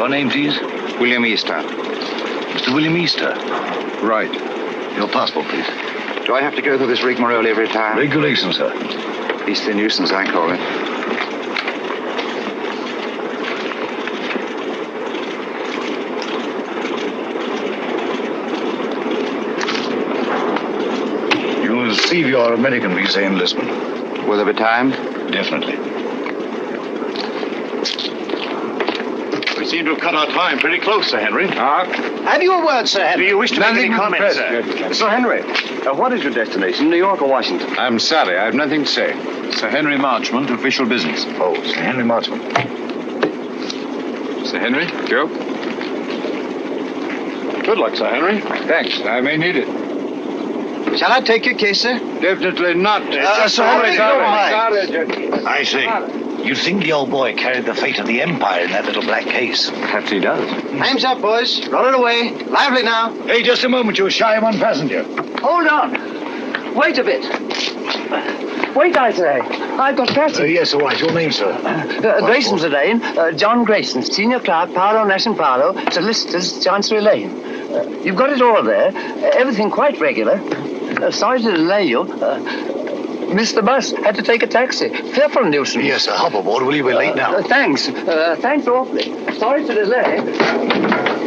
Your name, please? William Easter. Mr. William Easter. Right. Your passport, please. Do I have to go through this rigmarole every time? Regulation, sir. Beastly the nuisance, I call it. You'll receive your American visa enlistment. Will there be time? Definitely. We seem to have cut our time pretty close, Sir Henry. Have you a word, Sir Henry? Do you wish to make any comments, sir? Sir Henry, what is your destination, New York or Washington? I'm sorry, I have nothing to say. Sir Henry Marchmont, official business. Oh, Sir Henry Marchmont. Sir Henry? Joe? Good luck, Sir Henry. Thanks, I may need it. Shall I take your case, sir? Definitely not. Sir Henry, don't mind. I see. You think the old boy carried the fate of the Empire in that little black case? Perhaps he does. Time's up, boys. Roll it away. Lively now. Hey, just a moment. You're shy of one passenger. Hold on. Wait a bit. Wait, I say. I've got passage. Yes, all right. Your name, sir? Grayson's the name. John Grayson, senior clerk, Paro Nash and Paro, solicitors, Chancery Lane. You've got it all there. Everything quite regular. Sorry to delay you. Missed the bus. Had to take a taxi. Fearful nuisance. Yes, sir. Hop aboard. Will you be late now? Thanks. Thanks awfully. Sorry to delay.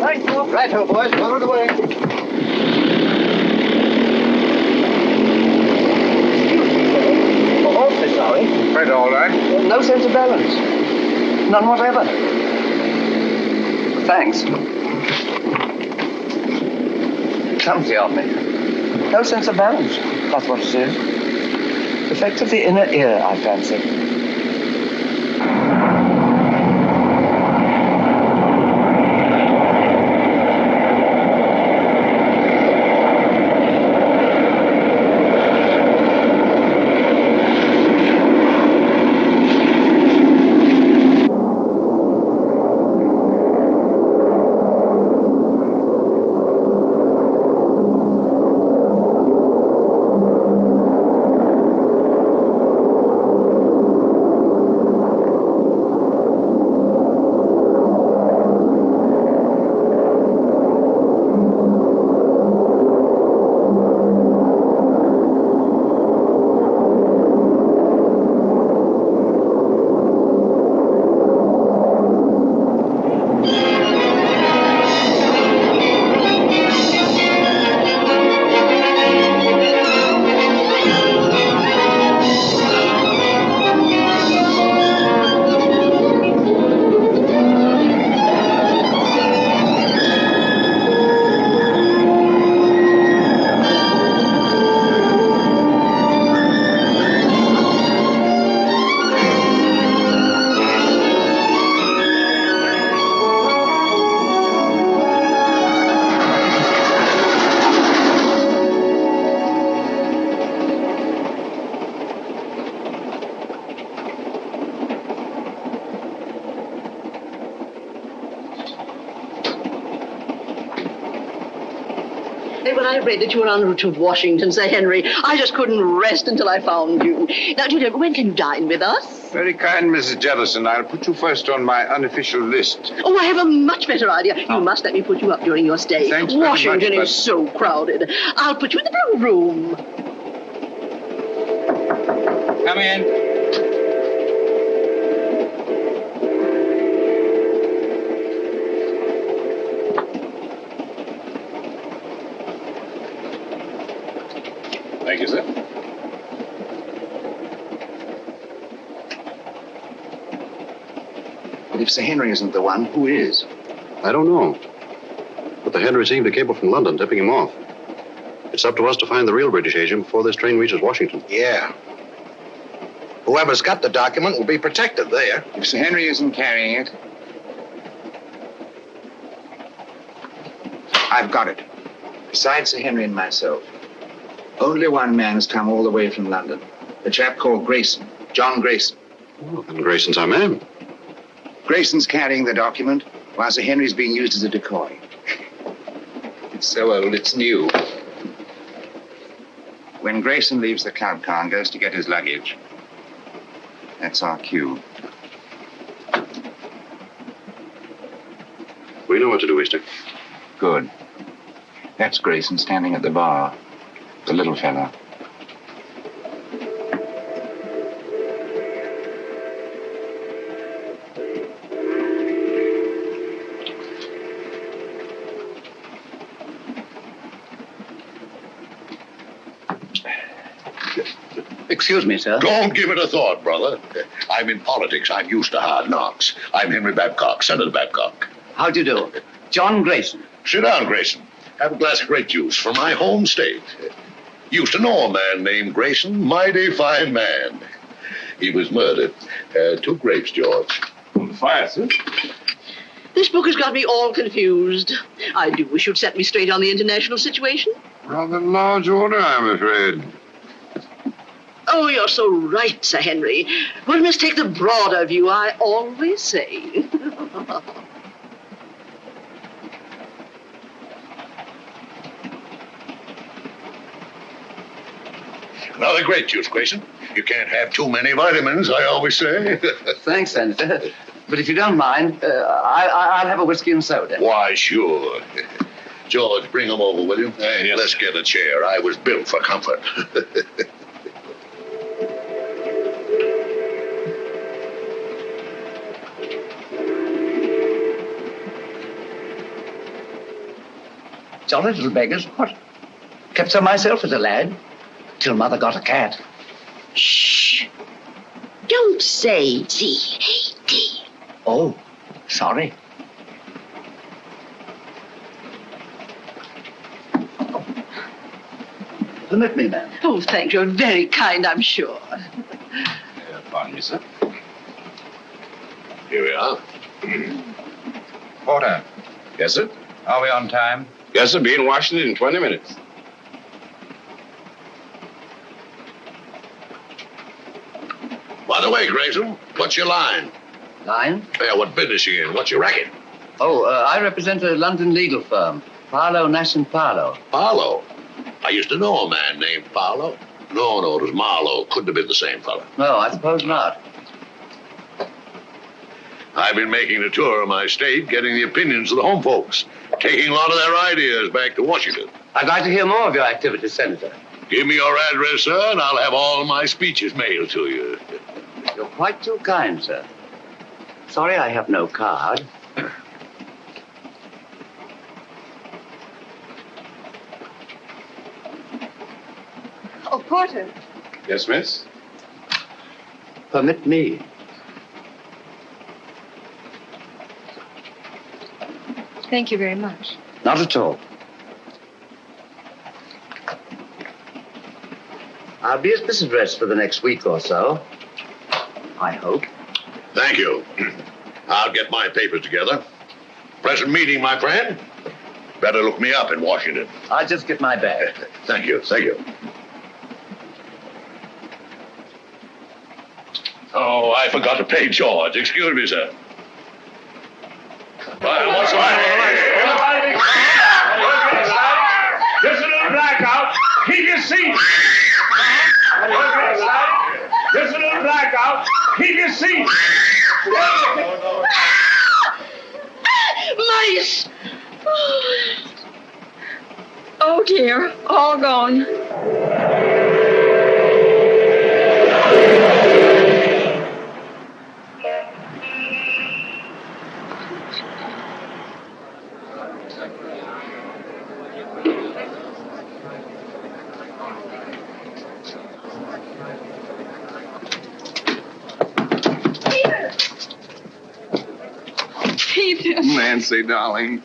Thanks awfully. Right-ho, boys. Roll it away. Awfully sorry. Quite all right. No sense of balance. None whatever. Thanks. Clumsy of me. No sense of balance. That's what it is. Effect of the inner ear, I fancy. When I read that you were en route to Washington, Sir Henry, I just couldn't rest until I found you. Now, do you know, when can you dine with us? Very kind, Mrs. Jellison. I'll put you first on my unofficial list. Oh, I have a much better idea. You must let me put you up during your stay. Thanks very Washington much, is so crowded. I'll put you in the blue room. Come in. Thank you, sir. But if Sir Henry isn't the one, who is? I don't know. But the head received a cable from London tipping him off. It's up to us to find the real British agent before this train reaches Washington. Yeah. Whoever's got the document will be protected there. If Sir Henry isn't carrying it, I've got it. Besides Sir Henry and myself, only one man has come all the way from London. A chap called Grayson, John Grayson. Well, then Grayson's our man. Grayson's carrying the document, while Sir Henry's being used as a decoy. It's so old, it's new. When Grayson leaves the club car and goes to get his luggage, that's our cue. We know what to do, Easter. Good. That's Grayson standing at the bar. The little fellow. Excuse me, sir. Don't give it a thought, brother. I'm in politics. I'm used to hard knocks. I'm Henry Babcock, Senator Babcock. How do you do? John Grayson. Sit down, Grayson. Have a glass of grape juice from my home state. Used to know a man named Grayson, mighty fine man. He was murdered. 2 grapes, George. On the fire, sir. This book has got me all confused. I do wish you'd set me straight on the international situation. Rather large order, I'm afraid. Oh, you're so right, Sir Henry. One must take the broader view, I always say. Another grape juice, Grayson. You can't have too many vitamins, I always say. Thanks, Senator. But if you don't mind, I'll have a whiskey and soda. Why, sure. George, bring him over, will you? Yes. Let's get a chair. I was built for comfort. Jolly little beggars, what? Kept some myself as a lad, till Mother got a cat. Shh. Don't say D-A-D. Oh, sorry. Permit me, ma'am. Oh, thank you. You're very kind, I'm sure. Pardon me, sir. Here we are. Porter, Yes, sir? are we on time? Yes, sir. Be in Washington in 20 minutes. By the way, Grayson, what's your line? Line? Yeah, what business you in? What's your racket? Oh, I represent a London legal firm, Parlow, Nash & Parlow. Paolo. I used to know a man named Paolo. No, it was Marlowe. Couldn't have been the same fella. No, I suppose not. I've been making a tour of my state, getting the opinions of the home folks, taking a lot of their ideas back to Washington. I'd like to hear more of your activities, Senator. Give me your address, sir, and I'll have all my speeches mailed to you. You're quite too kind, sir. Sorry I have no card. Oh, Porter. Yes, miss? Permit me. Thank you very much. Not at all. I'll be at this address for the next week or so. I hope. Thank you. I'll get my papers together. Pleasant meeting, my friend. Better look me up in Washington. I'll just get my bag. Thank you. Oh, I forgot to pay George. Excuse me, sir. What's the matter? There's a little blackout. Keep your seat. There's a little blackout. Keep your seat. Mice! Oh, dear. All gone. Peter. Nancy, darling.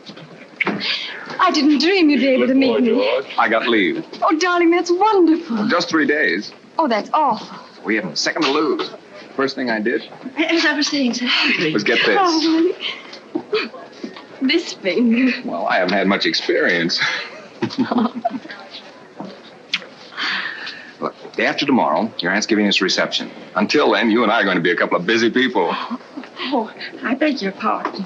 I didn't dream you'd be able to meet me. I got leave. Oh, darling, that's wonderful. Just 3 days. Oh, that's awful. We haven't a second to lose. First thing I did As I was saying, Sir Henry. was get this. Oh, honey. This finger. Well, I haven't had much experience. Look, day after tomorrow, your aunt's giving us a reception. Until then, you and I are going to be a couple of busy people. Oh, I beg your pardon.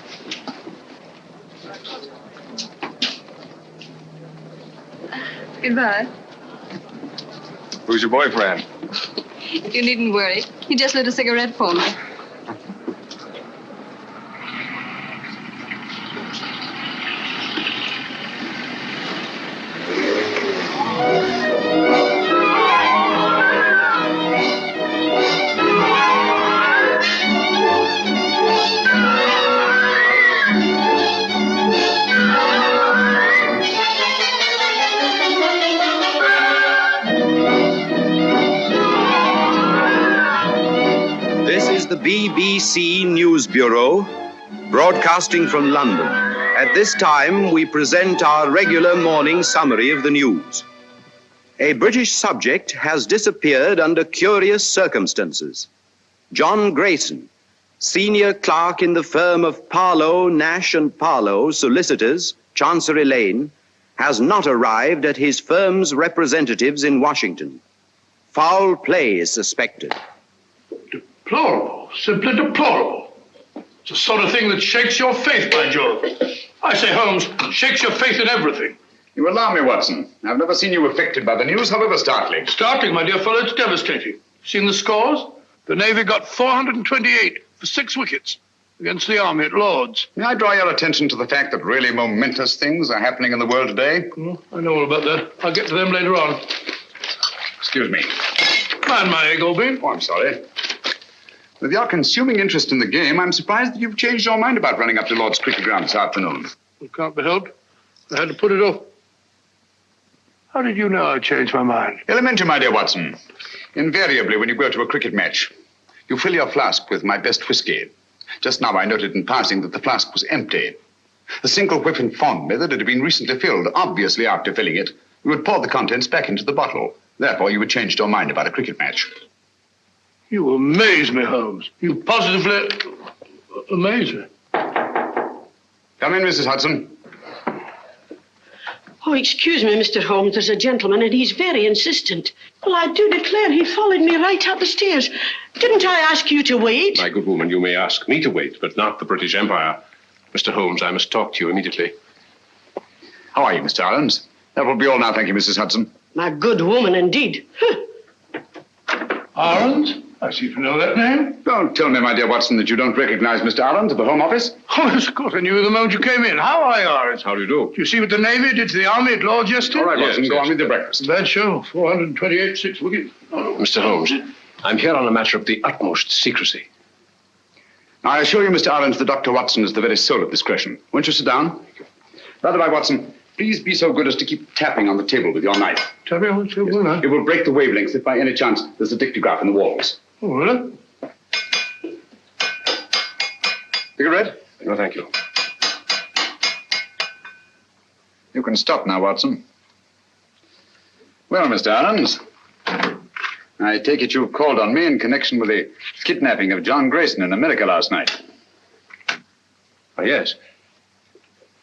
Goodbye. Who's your boyfriend? You needn't worry. He just lit a cigarette for me. the BBC News Bureau, broadcasting from London. At this time, we present our regular morning summary of the news. A British subject has disappeared under curious circumstances. John Grayson, senior clerk in the firm of Parlow, Nash and Parlow, solicitors, Chancery Lane, has not arrived at his firm's representatives in Washington. Foul play is suspected. Deplorable, simply deplorable. It's the sort of thing that shakes your faith, by Jove. I say, Holmes, shakes your faith in everything. You alarm me, Watson. I've never seen you affected by the news, however startling. Startling, my dear fellow, it's devastating. Seen the scores? The Navy got 428 for 6 wickets against the Army at Lord's. May I draw your attention to the fact that really momentous things are happening in the world today? I know all about that. I'll get to them later on. Excuse me. Mind my egg, old bean. Oh, I'm sorry. With your consuming interest in the game, I'm surprised that you've changed your mind about running up to Lord's cricket ground this afternoon. It can't be helped. I had to put it off. How did you know I changed my mind? Elementary, my dear Watson. Invariably, when you go to a cricket match, you fill your flask with my best whiskey. Just now I noted in passing that the flask was empty. The single whiff informed me that it had been recently filled. Obviously, after filling it, you would pour the contents back into the bottle. Therefore, you had changed your mind about a cricket match. You amaze me, Holmes. You positively amaze me. Come in, Mrs. Hudson. Oh, excuse me, Mr. Holmes. There's a gentleman, and he's very insistent. Well, I do declare he followed me right up the stairs. Didn't I ask you to wait? My good woman, you may ask me to wait, but not the British Empire. Mr. Holmes, I must talk to you immediately. How are you, Mr. Arons? That will be all now, thank you, Mrs. Hudson. My good woman, indeed. Arons? I seem to know that name. Don't tell me, my dear Watson, that you don't recognize Mr. Arons at the Home Office. Oh, yes, of course. I knew you the moment you came in. How are you, Arons? How do you do? Did you see what the Navy did to the Army at Lord's yesterday? All right, Watson, Yes, go yes. on with your breakfast. Bad show. 428, 6 wickets. Oh, Mr. Holmes, I'm here on a matter of the utmost secrecy. I assure you, Mr. Arons, that Dr. Watson is the very soul of discretion. Won't you sit down? By the way, Watson, please be so good as to keep tapping on the table with your knife. Tell me on the table now. It will break the wavelengths if by any chance there's a dictograph in the walls. Oh, really? Cigarette? No, thank you. You can stop now, Watson. Well, Mr. Arons, I take it you've called on me in connection with the kidnapping of John Grayson in America last night. Oh, yes.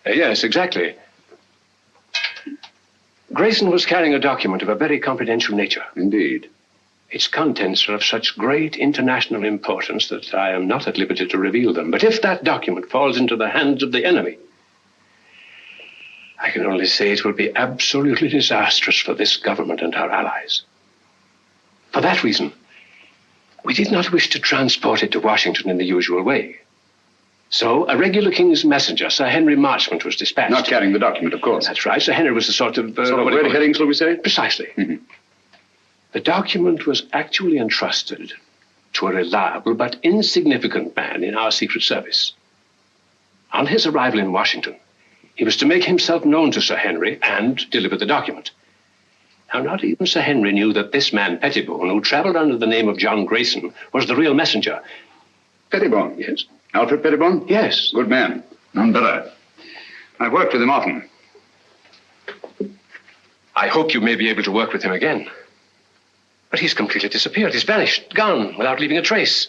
Yes, exactly. Grayson was carrying a document of a very confidential nature. Indeed. Its contents are of such great international importance that I am not at liberty to reveal them. But if that document falls into the hands of the enemy, I can only say it will be absolutely disastrous for this government and our allies. For that reason, we did not wish to transport it to Washington in the usual way. So a regular King's messenger, Sir Henry Marchmont, was dispatched. Not carrying the document, of course. That's right. Sir Henry was a sort of... red herring, shall we say? Precisely. Mm-hmm. The document was actually entrusted to a reliable but insignificant man in our Secret Service. On his arrival in Washington, he was to make himself known to Sir Henry and deliver the document. Now, not even Sir Henry knew that this man, Pettibone, who traveled under the name of John Grayson, was the real messenger. Pettibone? Yes. Alfred Pettibone? Yes. Good man. None better. I've worked with him often. I hope you may be able to work with him again. But he's completely disappeared. He's vanished, gone, without leaving a trace.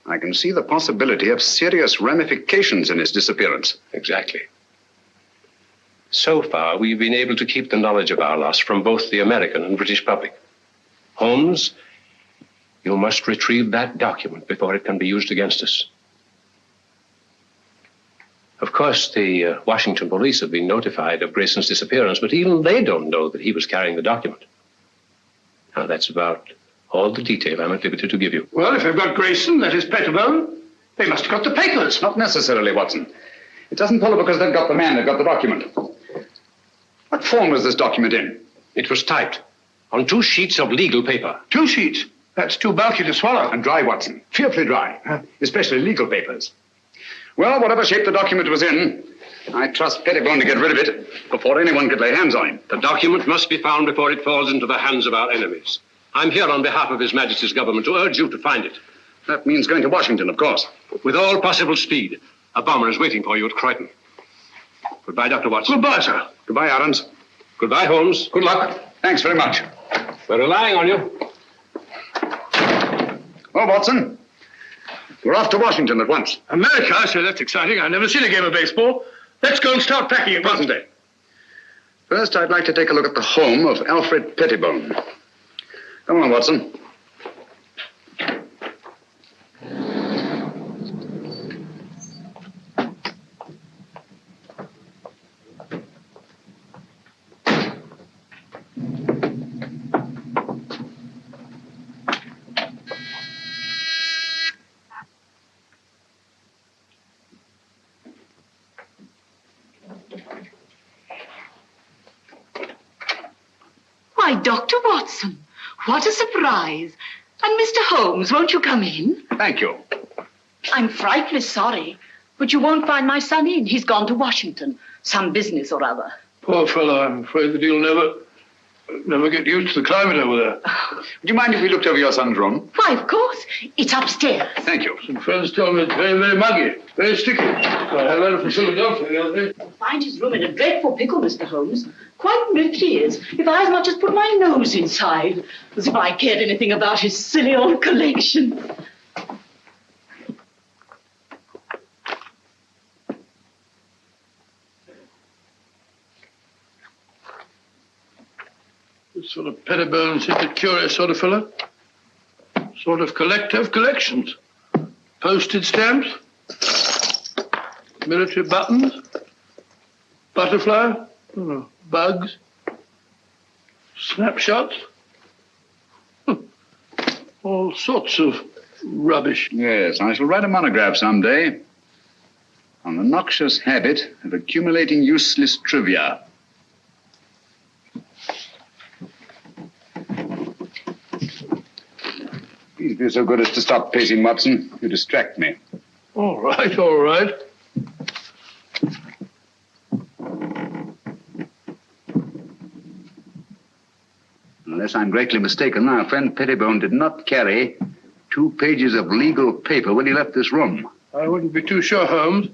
I can see the possibility of serious ramifications in his disappearance. Exactly. So far, we've been able to keep the knowledge of our loss from both the American and British public. Holmes, you must retrieve that document before it can be used against us. Of course, the Washington police have been notified of Grayson's disappearance, but even they don't know that he was carrying the document. Now, that's about all the detail I'm at liberty to give you. Well, if they've got Grayson, that is Pettibone, they must have got the papers. Not necessarily, Watson. It doesn't follow because they've got the man, they've got the document. What form was this document in? It was typed on 2 sheets of legal paper. 2 sheets? That's too bulky to swallow. And dry, Watson. Fearfully dry. Especially legal papers. Well, whatever shape the document was in, I trust Pettibone to get rid of it before anyone could lay hands on him. The document must be found before it falls into the hands of our enemies. I'm here on behalf of His Majesty's government to urge you to find it. That means going to Washington, of course. With all possible speed. A bomber is waiting for you at Croydon. Goodbye, Dr. Watson. Goodbye, sir. Goodbye, Adams. Goodbye, Holmes. Good luck. Thanks very much. We're relying on you. Well, Watson, we're off to Washington at once. America? I say, that's exciting. I've never seen a game of baseball. Let's go and start packing at once. First, I'd like to take a look at the home of Alfred Pettibone. Come on, Watson. Why, Dr. Watson, what a surprise. And Mr. Holmes, won't you come in? Thank you. I'm frightfully sorry, but you won't find my son in. He's gone to Washington. Some business or other. Poor fellow, I'm afraid that he'll never get used to the climate over there. Would you mind if we looked over your son's room? Why, of course. It's upstairs. Thank you. Some friends tell me it's very, very muggy, very sticky. I had a letter from Philadelphia the other day. You'll find his room in a dreadful pickle, Mr. Holmes. Quite literally is. If I as much as put my nose inside. As if I cared anything about his silly old collection. This sort of Pettibone seems a curious sort of fellow. Sort of collector of collections. Postage stamps. Military buttons. Butterfly. Bugs. Snapshots. All sorts of rubbish. Yes, I shall write a monograph someday on the noxious habit of accumulating useless trivia. Please be so good as to stop pacing, Watson. You distract me. All right, all right. Unless I'm greatly mistaken, our friend Pettibone did not carry 2 pages of legal paper when he left this room. I wouldn't be too sure, Holmes.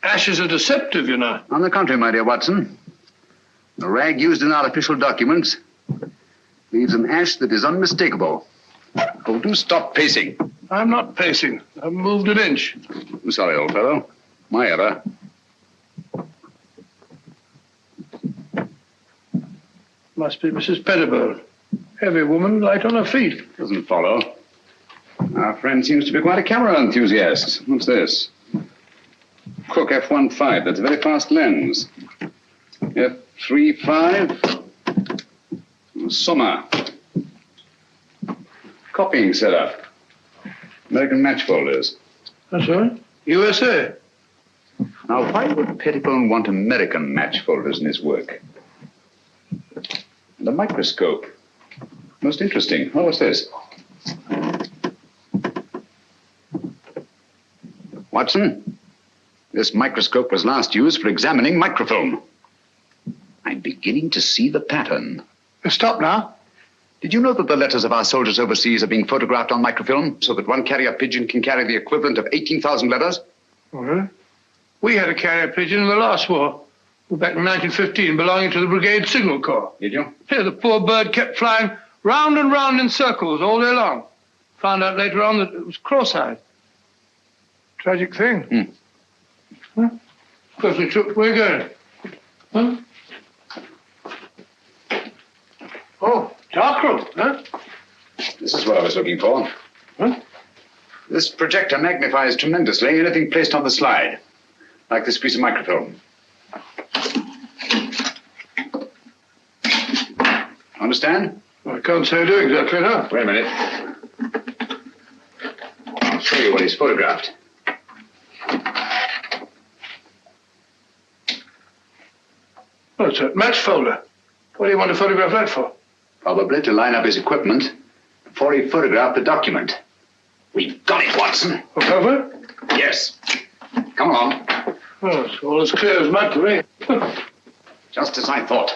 Ashes are deceptive, you know. On the contrary, my dear Watson, the rag used in our official documents leaves an ash that is unmistakable. Oh, do stop pacing. I'm not pacing. I've moved an inch. I'm sorry, old fellow. My error. Must be Mrs. Pettibone. Heavy woman, light on her feet. Doesn't follow. Our friend seems to be quite a camera enthusiast. What's this? Cook F1.5. That's a very fast lens. F3.5. Summer. Copying setup. American match folders. That's right. USA. Now, why would Pettibone want American match folders in his work? And a microscope. Most interesting. Oh, what's this? Watson, this microscope was last used for examining microfilm. I'm beginning to see the pattern. Stop now. Did you know that the letters of our soldiers overseas are being photographed on microfilm so that one carrier pigeon can carry the equivalent of 18,000 letters? Well, we had a carrier pigeon in the last war. Back in 1915, belonging to the Brigade Signal Corps. Did you? Yeah, the poor bird kept flying round and round in circles all day long. Found out later on that it was cross-eyed. Tragic thing. Huh? Perfectly true. Where are you going? Huh? Oh, darkroom, huh? This is what I was looking for. Huh? This projector magnifies tremendously anything placed on the slide, like this piece of microfilm. Understand? I can't say I do exactly, no. Wait a minute. I'll show you what he's photographed. Oh, it's a match folder. What do you want to photograph that for? Probably to line up his equipment before he photographed the document. We've got it, Watson. Over? Yes. Come along. Oh, it's all as clear as mud to me. Just as I thought.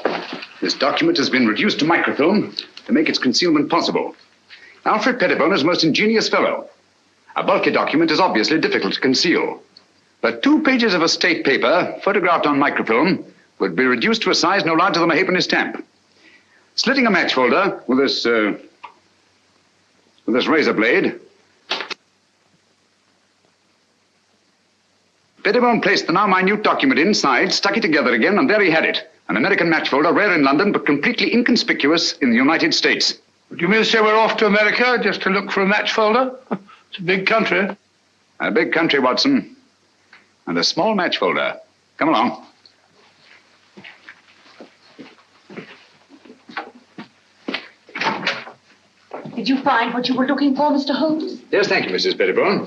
This document has been reduced to microfilm to make its concealment possible. Alfred Pettibone is a most ingenious fellow. A bulky document is obviously difficult to conceal. But 2 pages of a state paper, photographed on microfilm, would be reduced to a size no larger than a halfpenny stamp. Slitting a match folder with this razor blade, Pettibone placed the now minute document inside, stuck it together again, and there he had it. An American match folder, rare in London, but completely inconspicuous in the United States. Do you mean to say we're off to America just to look for a match folder? It's a big country. A big country, Watson. And a small match folder. Come along. Did you find what you were looking for, Mr. Holmes? Yes, thank you, Mrs. Pettibone.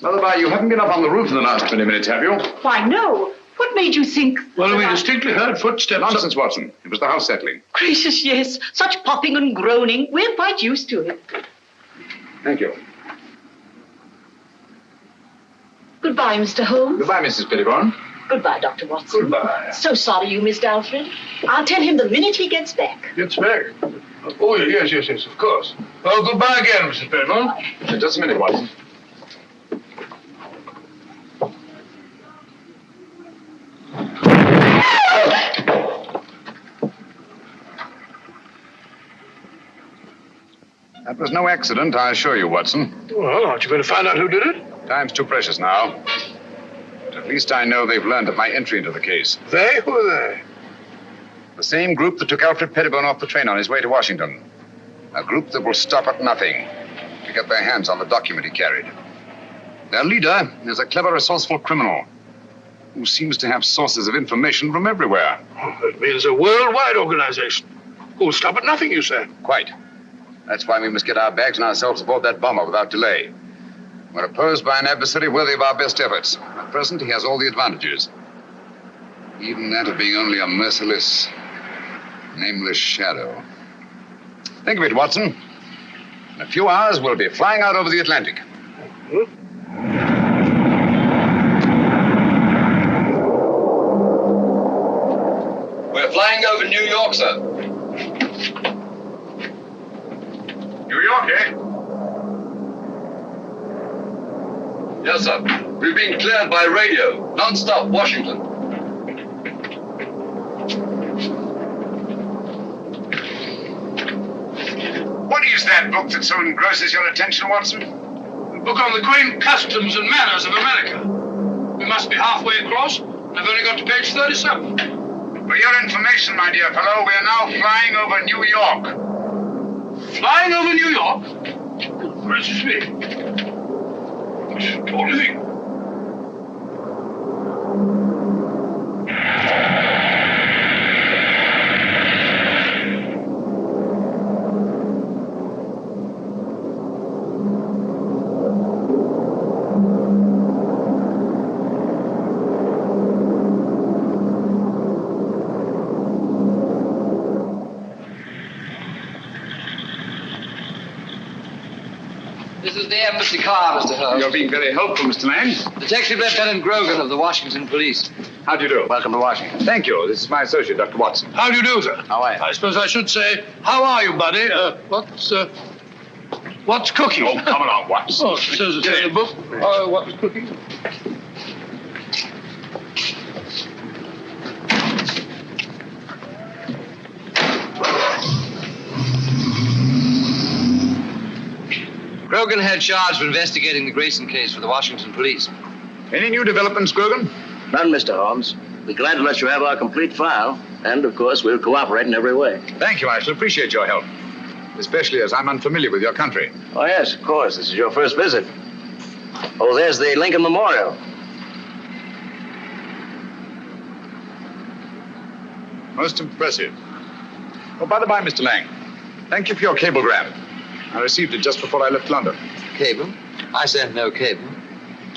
By the by, you haven't been up on the roof in the last 20 minutes, have you? Why, no. What made you think... Well, we distinctly heard footsteps. Nonsense, Watson. It was the house settling. Gracious, yes. Such popping and groaning. We're quite used to it. Thank you. Goodbye, Mr. Holmes. Goodbye, Mrs. Pettibone. Goodbye, Dr. Watson. Goodbye. So sorry you missed Alfred. I'll tell him the minute he gets back. Gets back? Oh, yes, of course. Well, goodbye again, Mrs. Pettibone. Just a minute, Watson. That was no accident, I assure you, Watson. Well, aren't you going to find out who did it? Time's too precious now. But at least I know they've learned of my entry into the case. They? Who are they? The same group that took Alfred Pettibone off the train on his way to Washington. A group that will stop at nothing to get their hands on the document he carried. Their leader is a clever, resourceful criminal who seems to have sources of information from everywhere. Oh, that means a worldwide organization. Who'll stop at nothing, you say? Quite. That's why we must get our bags and ourselves aboard that bomber without delay. We're opposed by an adversary worthy of our best efforts. At present, he has all the advantages. Even that of being only a merciless, nameless shadow. Think of it, Watson. In a few hours, we'll be flying out over the Atlantic. We're flying over New York, sir. New York, eh? Yes, sir. We've been cleared by radio. Non-stop, Washington. What is that book that so engrosses your attention, Watson? A book on the quaint customs and manners of America. We must be halfway across, and I've only got to page 37. For your information, my dear fellow, we are now flying over New York. Flying over New York? Good gracious me. What do you think? This is the embassy car, Mr. Holmes. You're being very helpful, Mr. Lang. Detective Lieutenant Grogan of the Washington Police. How do you do? Welcome to Washington. Thank you. This is my associate, Dr. Watson. How do you do, sir? How are you? I suppose I should say, how are you, buddy? What's cooking? Oh, come along, Watson. Oh, it says it's in the book. What's cooking? Grogan had charge of investigating the Grayson case for the Washington Police. Any new developments, Grogan? None, Mr. Holmes. We're glad to let you have our complete file. And, of course, we'll cooperate in every way. Thank you. I shall appreciate your help. Especially as I'm unfamiliar with your country. Oh, yes, of course. This is your first visit. Oh, there's the Lincoln Memorial. Most impressive. Oh, by the by, Mr. Lang, thank you for your cablegram. I received it just before I left London. Cable? I sent no cable.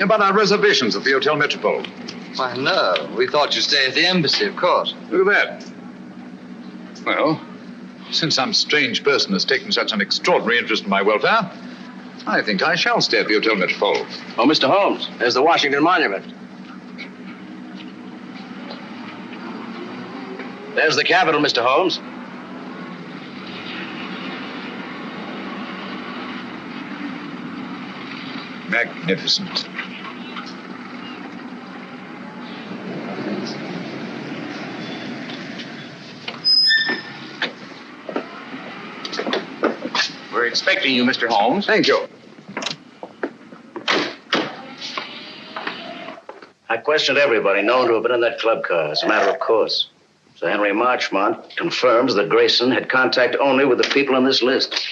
About our reservations at the Hotel Metropole. Why, no. We thought you'd stay at the embassy, of course. Look at that. Well, since some strange person has taken such an extraordinary interest in my welfare, I think I shall stay at the Hotel Metropole. Oh, Mr. Holmes, there's the Washington Monument. There's the Capitol, Mr. Holmes. Magnificent. We're expecting you, Mr. Holmes. Thank you. I questioned everybody known to have been in that club car, as a matter of course. Sir Henry Marchmont confirms that Grayson had contact only with the people on this list.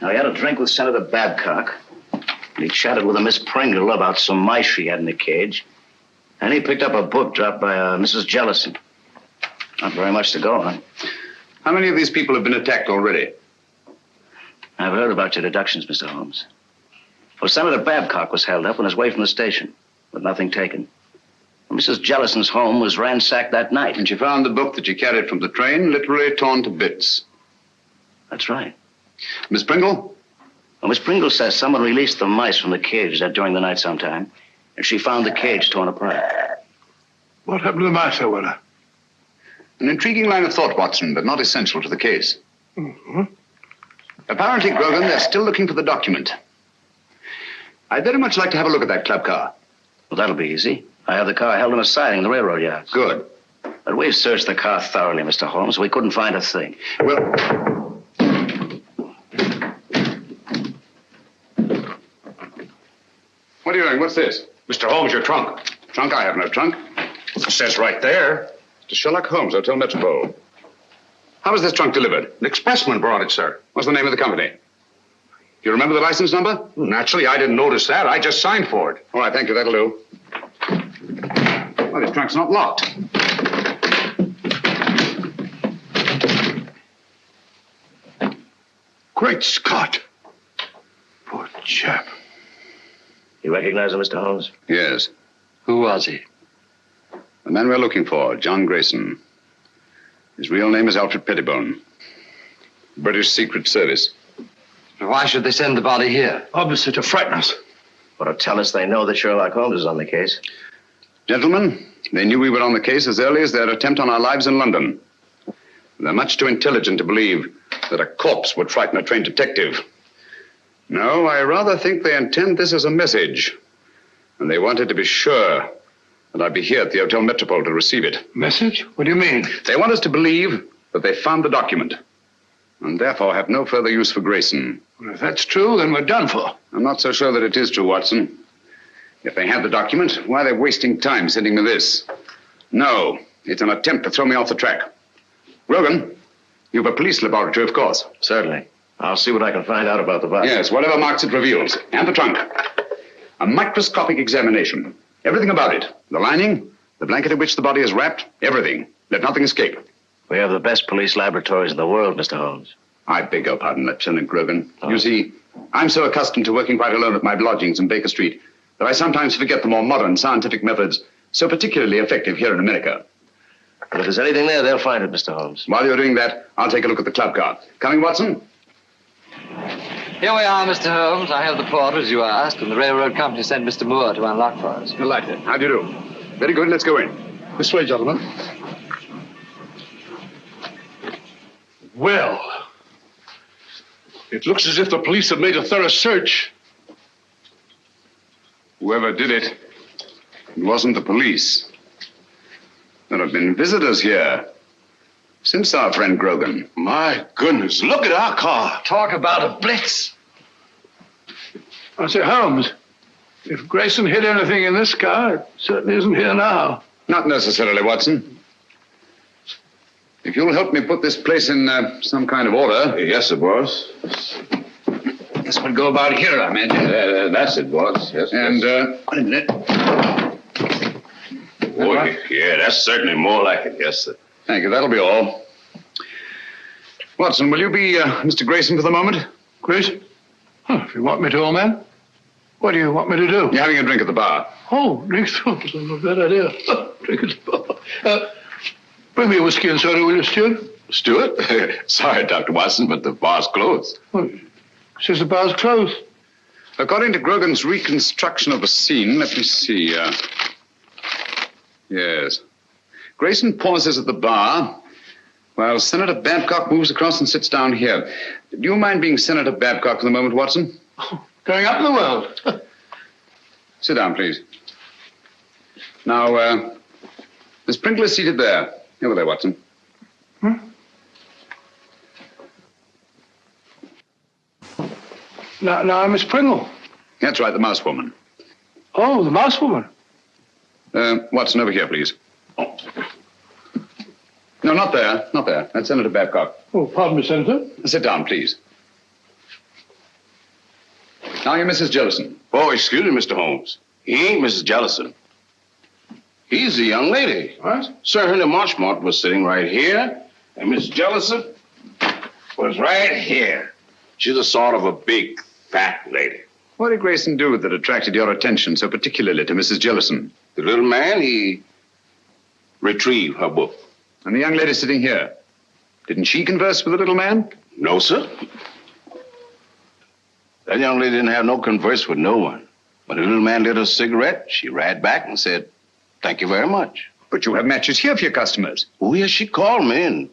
Now, he had a drink with Senator Babcock, and he chatted with a Miss Pringle about some mice she had in the cage, and he picked up a book dropped by Mrs. Jellison. Not very much to go on. How many of these people have been attacked already? I've heard about your deductions, Mr. Holmes. Well, Senator Babcock was held up on his way from the station, with nothing taken. Mrs. Jellison's home was ransacked that night. And she found the book that she carried from the train literally torn to bits. That's right. Miss Pringle? Well, Miss Pringle says someone released the mice from the cage during the night sometime, and she found the cage torn apart. What happened to the mice, I wonder? An intriguing line of thought, Watson, but not essential to the case. Mm-hmm. Apparently, Grogan, they're still looking for the document. I'd very much like to have a look at that club car. Well, that'll be easy. I have the car held in a siding in the railroad yards. Good. But we've searched the car thoroughly, Mr. Holmes. We couldn't find a thing. Well... What are you doing? What's this? Mr. Holmes, your trunk. Trunk? I have no trunk. It says right there. To Sherlock Holmes, Hotel Metropole. How was this trunk delivered? An expressman brought it, sir. What's the name of the company? Do you remember the license number? Naturally, I didn't notice that. I just signed for it. All right, thank you. That'll do. Well, this trunk's not locked. Great Scott. Poor chap. You recognize him, Mr. Holmes? Yes. Who was he? The man we're looking for, John Grayson. His real name is Alfred Pettibone. British Secret Service. Why should they send the body here? Obviously to frighten us. Or to tell us they know that Sherlock Holmes is on the case. Gentlemen, they knew we were on the case as early as their attempt on our lives in London. They're much too intelligent to believe that a corpse would frighten a trained detective. No, I rather think they intend this as a message. And they wanted to be sure that I'd be here at the Hotel Metropole to receive it. Message? What do you mean? They want us to believe that they found the document, and therefore have no further use for Grayson. Well, if that's true, then we're done for. I'm not so sure that it is true, Watson. If they have the document, why are they wasting time sending me this? No, it's an attempt to throw me off the track. Grogan, you have a police laboratory, of course. Certainly. I'll see what I can find out about the body. Yes, whatever marks it reveals. And the trunk. A microscopic examination. Everything about it. The lining, the blanket in which the body is wrapped, everything. Let nothing escape. We have the best police laboratories in the world, Mr. Holmes. I beg your pardon, Lieutenant Grogan. Oh. You see, I'm so accustomed to working quite alone at my lodgings in Baker Street that I sometimes forget the more modern scientific methods so particularly effective here in America. But if there's anything there, they'll find it, Mr. Holmes. While you're doing that, I'll take a look at the club car. Coming, Watson? Here we are, Mr. Holmes. I have the porter, as you asked, and the railroad company sent Mr. Moore to unlock for us. Delighted. How do you do? Very good. Let's go in. This way, gentlemen. Well, it looks as if the police have made a thorough search. Whoever did it wasn't the police. There have been visitors here since our friend Grogan. My goodness, look at our car. Talk about a blitz. I say, Holmes, if Grayson hid anything in this car, it certainly isn't here now. Not necessarily, Watson. If you'll help me put this place in some kind of order. Yes, sir, boss. This would go about here, I imagine. That's it, boss. Yes. And, wait a minute. Oh, yeah, that's certainly more like it. Yes, sir. Thank you. That'll be all. Watson, will you be Mr. Grayson for the moment? Grayson? Oh, if you want me to, old man. What do you want me to do? You're having a drink at the bar. Oh, drink? Oh, that's not a bad idea. Drink at the bar. Bring me a whiskey and soda, will you, Stuart? Stuart? Sorry, Dr. Watson, but the bar's closed. Well, says the bar's closed. According to Grogan's reconstruction of the scene, let me see. Yes. Grayson pauses at the bar while Senator Babcock moves across and sits down here. Do you mind being Senator Babcock for the moment, Watson? Going up in the world. Sit down, please. Now, Miss Pringle is seated there. Over there, Watson. Now, Miss Pringle. That's right, the mouse woman. Oh, the mouse woman. Watson, over here, please. No, not there. Not there. That's Senator Babcock. Oh, pardon me, Senator. Sit down, please. Now you're Mrs. Jellison. Oh, excuse me, Mr. Holmes. He ain't Mrs. Jellison. He's the young lady. What? Sir Henry Marchmont was sitting right here, and Miss Jellison was right here. She's a sort of a big, fat lady. What did Grayson do that attracted your attention so particularly to Mrs. Jellison? The little man, he retrieved her book. And the young lady sitting here, didn't she converse with the little man? No, sir. That young lady didn't have no converse with no one. When the little man lit a cigarette, she ran back and said, "Thank you very much." But you have matches here for your customers. Oh, yes, she called me, and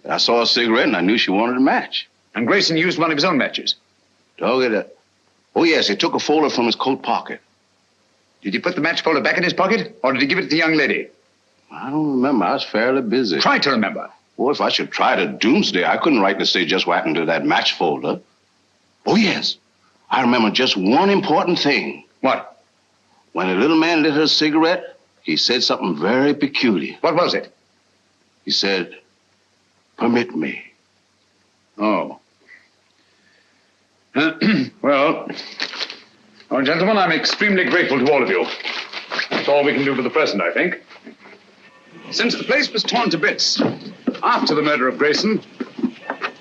I saw a cigarette, and I knew she wanted a match. And Grayson used one of his own matches? Oh, yes, he took a folder from his coat pocket. Did he put the match folder back in his pocket, or did he give it to the young lady? I don't remember. I was fairly busy. Try to remember. Well, if I should try to doomsday, I couldn't rightly say just what happened to that match folder. Oh, yes. I remember just one important thing. What? When the little man lit her cigarette, he said something very peculiar. What was it? He said, "Permit me." Oh. Well, gentlemen, I'm extremely grateful to all of you. That's all we can do for the present, I think. Since the place was torn to bits after the murder of Grayson,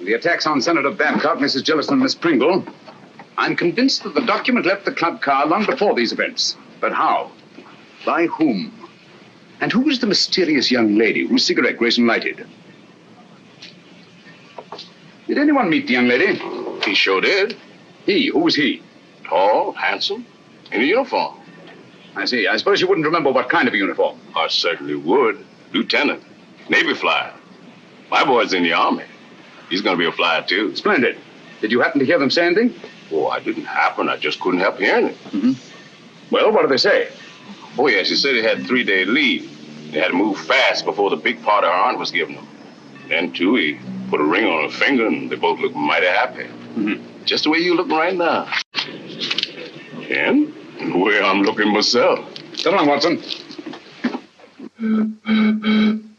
the attacks on Senator Babcock, Mrs. Jellison, and Miss Pringle, I'm convinced that the document left the club car long before these events. But how? By whom? And who was the mysterious young lady whose cigarette Grayson lighted? Did anyone meet the young lady? He sure did. He? Who was he? Tall, handsome, in a uniform. I see. I suppose you wouldn't remember what kind of a uniform. I certainly would. Lieutenant, Navy flyer. My boy's in the Army. He's going to be a flyer, too. Splendid. Did you happen to hear them say anything? Oh, I didn't happen. I just couldn't help hearing it. Mm-hmm. Well, what did they say? Oh, yes, he said he had 3-day leave. They had to move fast before the big party her aunt was giving them. Then, too, he put a ring on her finger, and they both looked mighty happy. Mm-hmm. Just the way you looking right now. And the way I'm looking myself. Come on, Watson.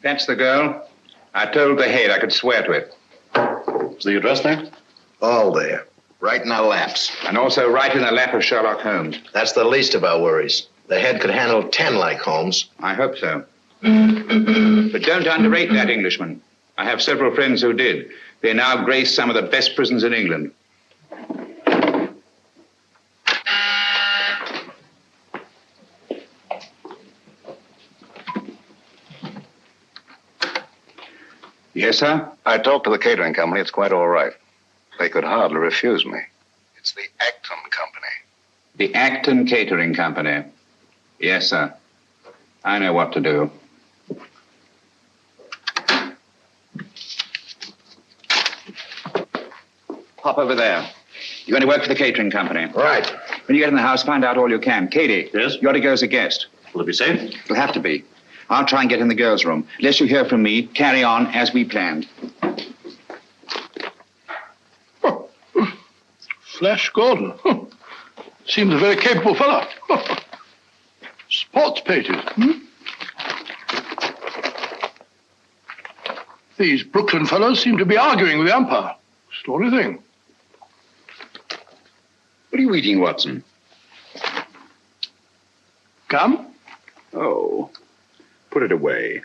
That's the girl. I told the head I could swear to it. Is the address there? All there. Right in our laps. And also right in the lap of Sherlock Holmes. That's the least of our worries. The head could handle 10 like Holmes. I hope so. But don't underrate that Englishman. I have several friends who did. They now grace some of the best prisons in England. Yes, sir? I talked to the catering company. It's quite all right. They could hardly refuse me. It's the Acton Company. The Acton Catering Company. Yes, sir. I know what to do. Hop over there. You're going to work for the catering company. Right. When you get in the house, find out all you can. Katie. Yes? You're to go as a guest. Will it be safe? It'll have to be. I'll try and get in the girls' room. Unless you hear from me, carry on as we planned. Flash Gordon. Seems a very capable fellow. Sports pages. These Brooklyn fellows seem to be arguing with the umpire. Story thing. What are you eating, Watson? Gum? Oh. Put it away.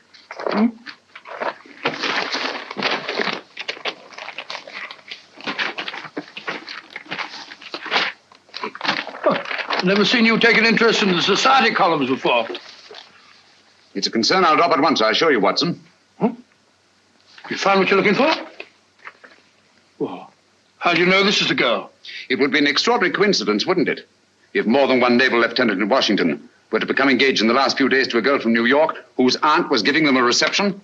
Never seen you take an interest in the society columns before. It's a concern I'll drop at once, I assure you, Watson. You found what you're looking for? Well, how do you know this is the girl? It would be an extraordinary coincidence, wouldn't it? If more than one naval lieutenant in Washington were to become engaged in the last few days to a girl from New York whose aunt was giving them a reception.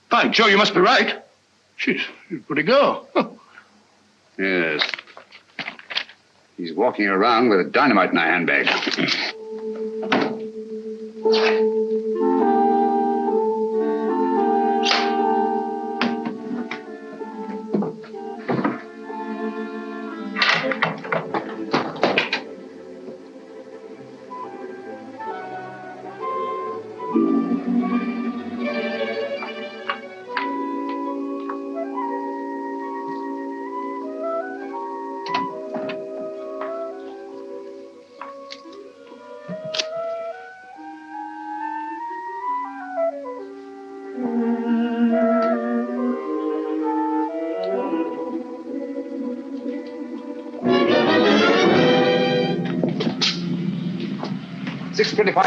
By Joe, you must be right. She's a pretty girl. Yes. He's walking around with a dynamite in a handbag.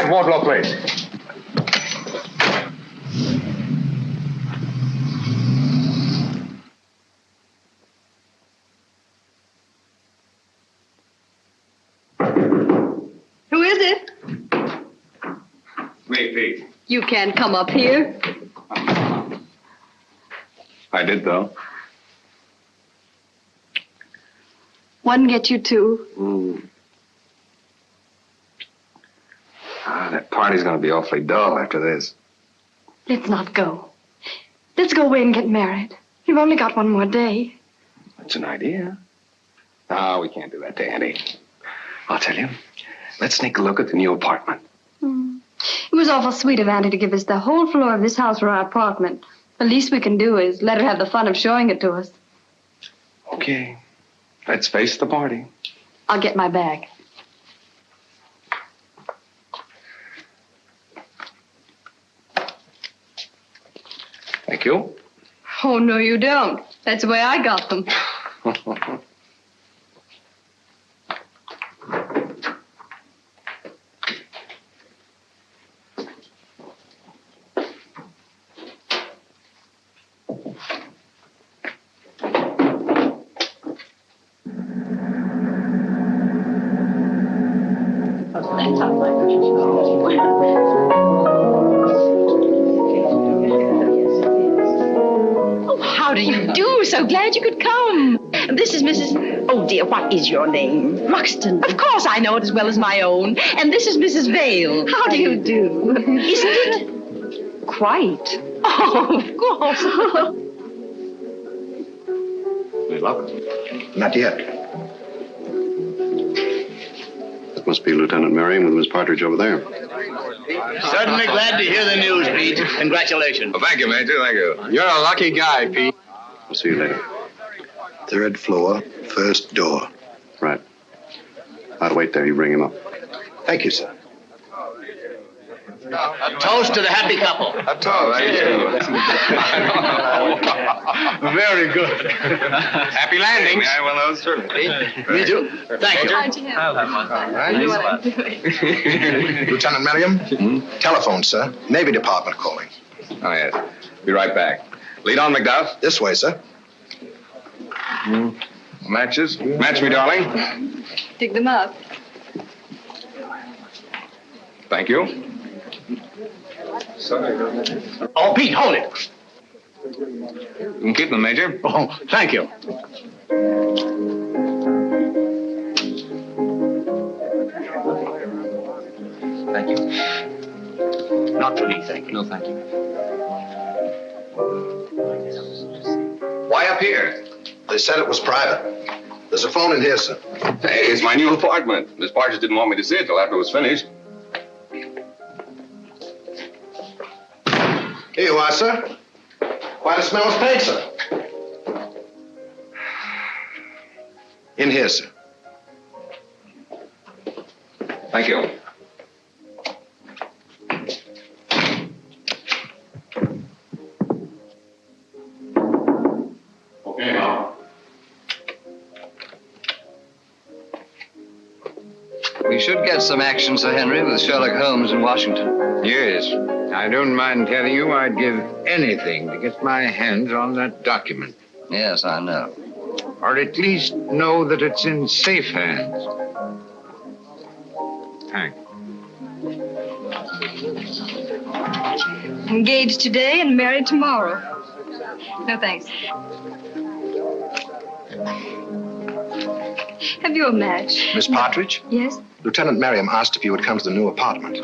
Wardlaw Place. Who is it? Me, Pete. You can't come up here. I did, though. One get you two. That party's gonna be awfully dull after this. Let's not go. Let's go away and get married. You've only got one more day. That's an idea. No, we can't do that to Annie. I'll tell you. Let's sneak a look at the new apartment. It was awful sweet of Auntie to give us the whole floor of this house for our apartment. The least we can do is let her have the fun of showing it to us. Okay. Let's face the party. I'll get my bag. Thank you. Oh, no, you don't. That's the way I got them. How do you do? So glad you could come. This is Mrs. Oh, dear, what is your name? Ruxton. Of course I know it as well as my own. And this is Mrs. Vale. How do you do? Isn't it? Quite. Oh, of course. Any luck? Not yet. That must be Lieutenant Merriam with Miss Partridge over there. Certainly glad to hear the news, Pete. Congratulations. Well, thank you, Major. Thank you. You're a lucky guy, Pete. I'll see you later. 3rd floor, first door. Right. I'll wait there. You bring him up. Thank you, sir. A toast to the happy couple. A toast. Thank you. Very good. Happy landings. Yeah, well, those certainly. Me too. Thank you. Lieutenant Merriam? Telephone, sir. Navy Department calling. Oh, yes. Be right back. Lead on, McDuff. This way, sir. Matches? Match me, darling. Dig them up. Thank you. Oh, Pete, hold it. You can keep them, Major. Oh, thank you. Thank you. Not for me, thank you. No, thank you. Why up here? They said it was private. There's a phone in here, sir. Hey, it's my new apartment. Miss Partridge didn't want me to see it till after it was finished. Here you are, sir. Why, the smell is paid, sir. In here, sir. Thank you. Okay, now. We should get some action, Sir Henry, with Sherlock Holmes in Washington. Yes. I don't mind telling you I'd give anything to get my hands on that document. Yes, I know. Or at least know that it's in safe hands. Thanks. Engaged today and married tomorrow. No, thanks. Have you a match? Miss Partridge? Yes? Lieutenant Merriam asked if you would come to the new apartment.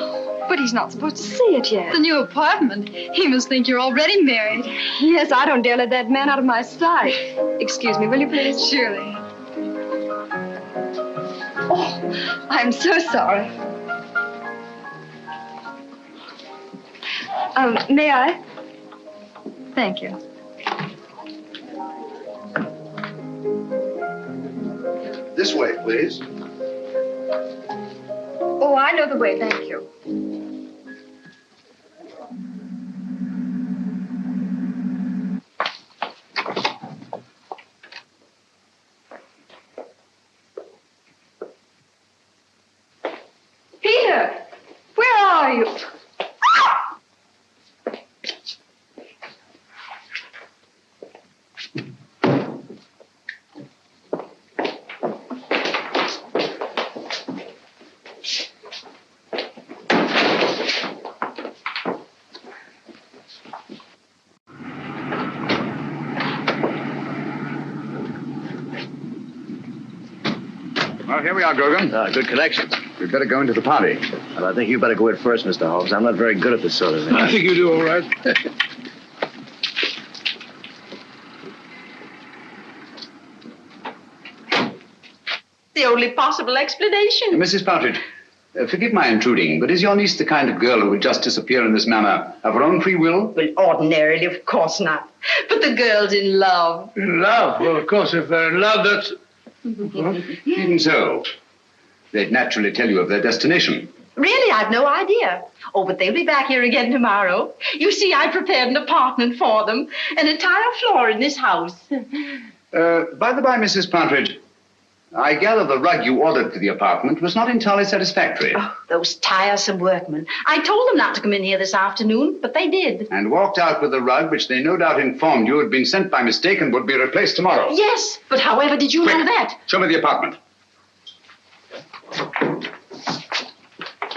But he's not supposed to see it yet. The new apartment? He must think you're already married. Yes, I don't dare let that man out of my sight. Excuse me, will you please? Surely. Oh, I'm so sorry. May I? Thank you. This way, please. Oh, I know the way, thank you. Peter, where are you? Well, here we are, Grogan. Good connection. We'd better go into the party. Well, I think you better go in first, Mr. Holmes. I'm not very good at this sort of thing. I think you do all right. The only possible explanation. Mrs. Partridge, forgive my intruding, but is your niece the kind of girl who would just disappear in this manner of her own free will? Well, ordinarily, of course not. But the girl's in love. In love? Well, of course, if they're in love, that's... Even so, they'd naturally tell you of their destination. Really, I've no idea. Oh, but they'll be back here again tomorrow. You see, I prepared an apartment for them, an entire floor in this house. By the by, Mrs. Partridge, I gather the rug you ordered for the apartment was not entirely satisfactory. Oh, those tiresome workmen. I told them not to come in here this afternoon, but they did. And walked out with the rug, which they no doubt informed you had been sent by mistake and would be replaced tomorrow. Yes, but however did you know that? Show me the apartment.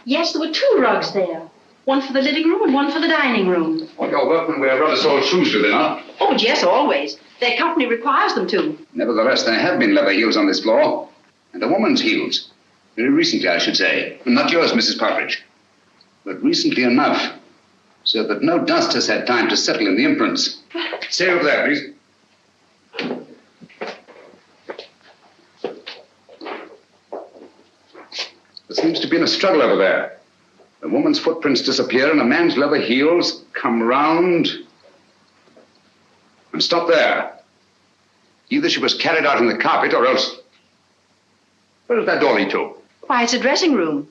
Yes, there were 2 rugs there. One for the living room and one for the dining room. Well, your workmen wear rather sore shoes, do they not? Oh, yes, always. Their company requires them to. Nevertheless, there have been leather heels on this floor. And a woman's heels. Very recently, I should say. Not yours, Mrs. Partridge. But recently enough, so that no dust has had time to settle in the imprints. Stay over there, please. There seems to be a struggle over there. A woman's footprints disappear and a man's leather heels come round and stop there. Either she was carried out in the carpet or else... Where does that door lead to? Why, it's a dressing room.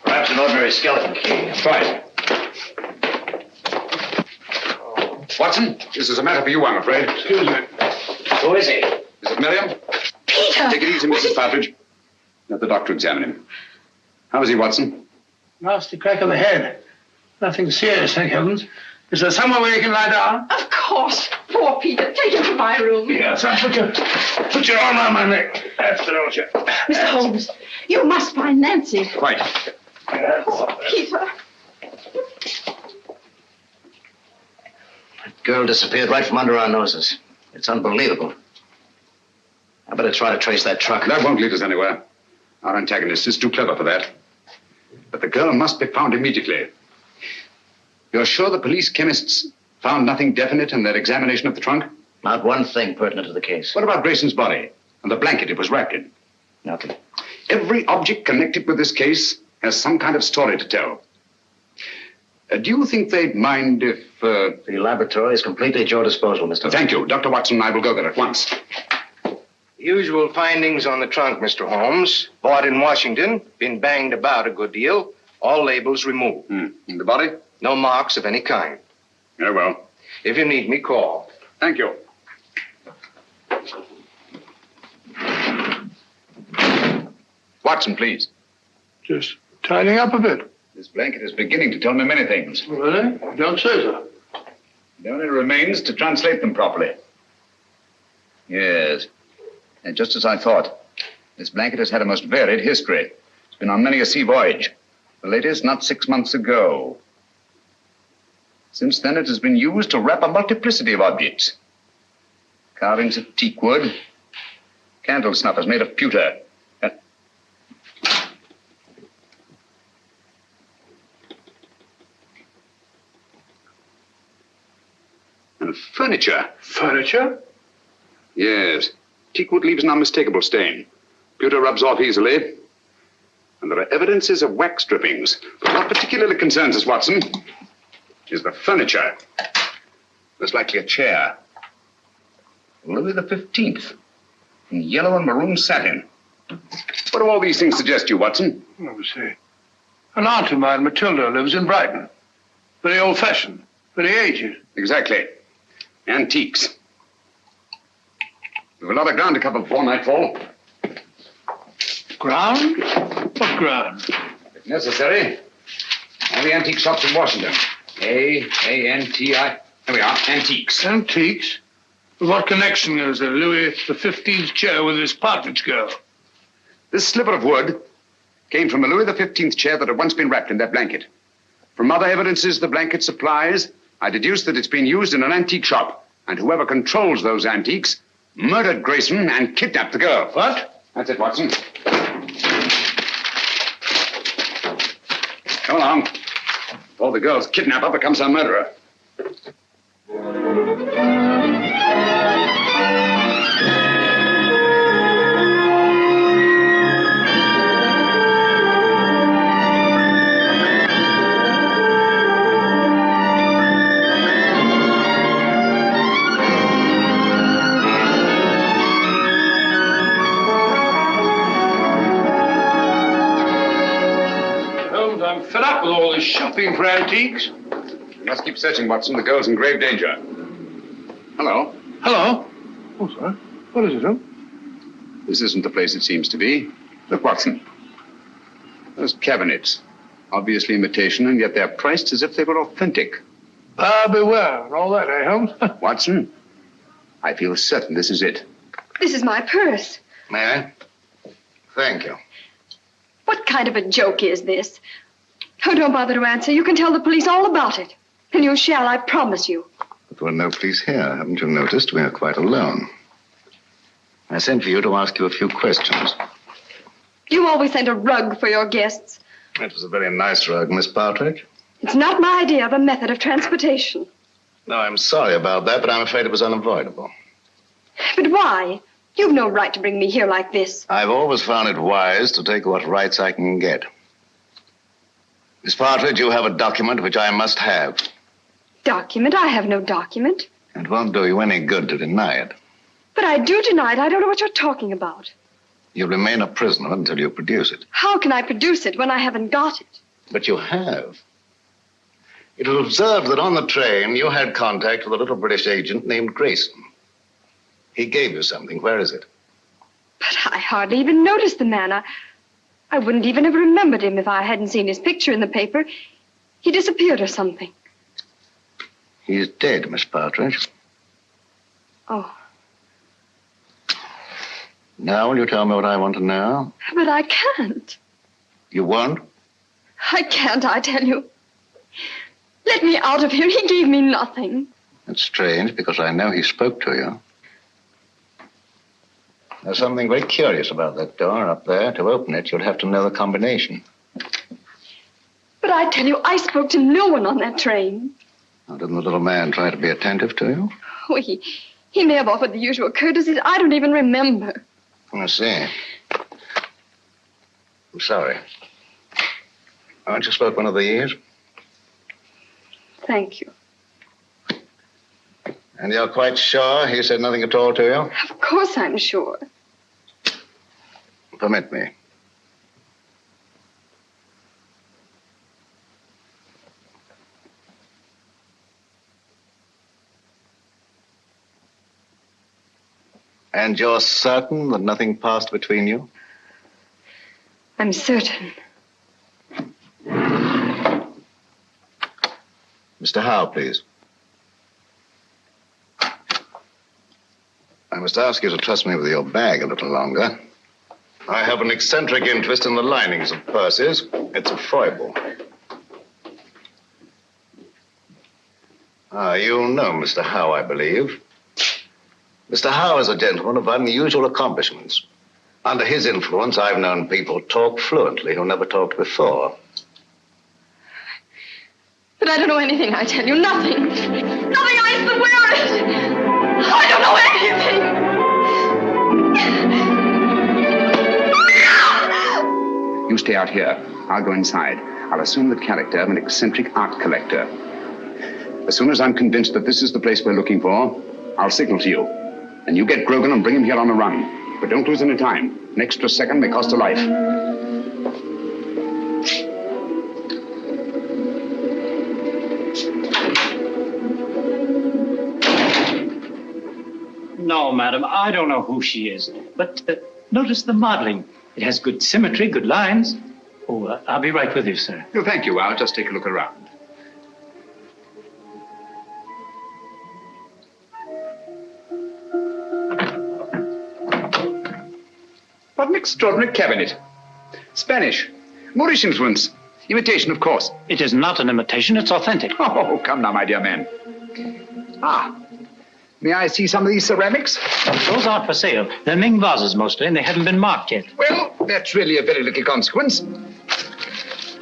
Perhaps an ordinary skeleton key. Try it. Watson, this is a matter for you, I'm afraid. Excuse me. Who is he? Is it Miriam? Peter! Take it easy, Mrs. Partridge. Let the doctor examine him. How is he, Watson? Nasty crack of the head. Nothing serious, thank heavens. Is there somewhere where you can lie down? Of course. Poor Peter. Take him to my room. Yes, I'll put your arm around my neck. That's the don't Mr. Holmes, you must find Nancy. Quite. Oh, Peter. That girl disappeared right from under our noses. It's unbelievable. I better try to trace that truck. That won't lead us anywhere. Our antagonist is too clever for that. But the girl must be found immediately. You're sure the police chemists found nothing definite in their examination of the trunk? Not one thing pertinent to the case. What about Grayson's body and the blanket it was wrapped in? Nothing. Every object connected with this case has some kind of story to tell. Do you think they'd mind if... The laboratory is completely at your disposal, Mr. Thank you. Dr. Watson and I will go there at once. Usual findings on the trunk, Mr. Holmes. Bought in Washington, been banged about a good deal. All labels removed. And the body? No marks of any kind. Very well. If you need me, call. Thank you. Watson, please. Just tidying up a bit. This blanket is beginning to tell me many things. Really? Don't say so. It only remains to translate them properly. Yes. And just as I thought. This blanket has had a most varied history. It's been on many a sea voyage. The latest not 6 months ago. Since then, it has been used to wrap a multiplicity of objects. Carvings of teak wood. Candle snuffers made of pewter. And furniture. Furniture? Yes. Teak wood leaves an unmistakable stain. Pewter rubs off easily. And there are evidences of wax drippings. But what particularly concerns us, Watson, is the furniture. Most likely a chair. Louis the 15th. In yellow and maroon satin. What do all these things suggest to you, Watson? Let me see. An aunt of mine, Matilda, lives in Brighton. Very old-fashioned. Very aged. Exactly. Antiques. We've a lot of ground to cover before nightfall. Ground? What ground? If necessary. All the antique shops in Washington. A-N-T-I. There we are. Antiques. Antiques? What connection is there, Louis XV's chair with this partridge girl? This sliver of wood came from a Louis XV chair that had once been wrapped in that blanket. From other evidences the blanket supplies, I deduced that it's been used in an antique shop, and whoever controls those antiques murdered Grayson and kidnapped the girl. What? That's it, Watson. Come along. Before the girl's kidnapper becomes her murderer. I'm fed up with all this shopping for antiques. You must keep searching, Watson. The girl's in grave danger. Hello. Hello? Oh, sorry. What is it, huh? This isn't the place it seems to be. Look, Watson. Those cabinets. Obviously imitation, and yet they're priced as if they were authentic. Beware, and all that, eh, Holmes? Watson, I feel certain this is it. This is my purse. May I? Thank you. What kind of a joke is this? Oh, don't bother to answer. You can tell the police all about it. And you shall, I promise you. But there are no police here. Haven't you noticed? We are quite alone. I sent for you to ask you a few questions. You always send a rug for your guests. It was a very nice rug, Miss Partridge. It's not my idea of a method of transportation. No, I'm sorry about that, but I'm afraid it was unavoidable. But why? You've no right to bring me here like this. I've always found it wise to take what rights I can get. Miss Partridge, you have a document which I must have. Document? I have no document. It won't do you any good to deny it. But I do deny it. I don't know what you're talking about. You'll remain a prisoner until you produce it. How can I produce it when I haven't got it? But you have. It was observed that on the train you had contact with a little British agent named Grayson. He gave you something. Where is it? But I hardly even noticed the man. I wouldn't even have remembered him if I hadn't seen his picture in the paper. He disappeared or something. He's dead, Miss Partridge. Oh. Now will you tell me what I want to know? But I can't. You won't? I can't, I tell you. Let me out of here. He gave me nothing. That's strange, because I know he spoke to you. There's something very curious about that door up there. To open it, you'll have to know the combination. But I tell you, I spoke to no one on that train. Now, didn't the little man try to be attentive to you? Oh, he may have offered the usual courtesies. I don't even remember. I see. I'm sorry. Aren't you spoke one of these? Thank you. And you're quite sure he said nothing at all to you? Of course I'm sure. Permit me. And you're certain that nothing passed between you? I'm certain. Mr. Howe, please. I must ask you to trust me with your bag a little longer. I have an eccentric interest in the linings of purses. It's a foible. You know Mr. Howe, I believe. Mr. Howe is a gentleman of unusual accomplishments. Under his influence, I've known people talk fluently who never talked before. But I don't know anything, I tell you. Nothing. Nothing, I swear it. I don't know anything. You stay out here. I'll go inside. I'll assume the character of an eccentric art collector. As soon as I'm convinced that this is the place we're looking for, I'll signal to you. And you get Grogan and bring him here on a run. But don't lose any time. An extra second may cost a life. No, madam, I don't know who she is. But notice the modeling. It has good symmetry, good lines. Oh, I'll be right with you, sir. No, thank you. I'll just take a look around. What an extraordinary cabinet. Spanish. Moorish influence. Imitation, of course. It is not an imitation, it's authentic. Oh, come now, my dear man. Ah. May I see some of these ceramics? Those aren't for sale. They're Ming vases mostly, and they haven't been marked yet. Well, that's really a very little consequence.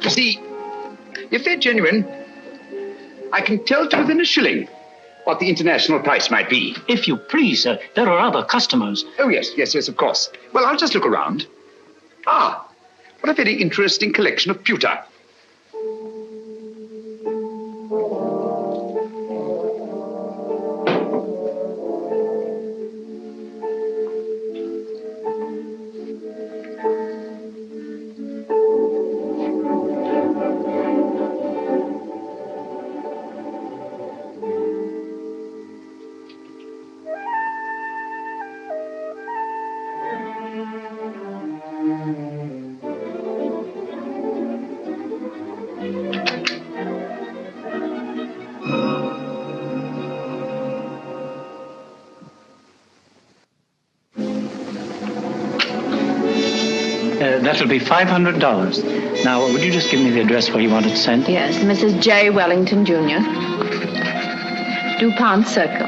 You see, if they're genuine, I can tell to within a shilling what the international price might be. If you please, sir, there are other customers. Oh, yes, of course. Well, I'll just look around. Ah, what a very interesting collection of pewter. That'll be $500. Now, would you just give me the address where you want it sent? Yes, Mrs. J. Wellington, Jr. DuPont Circle.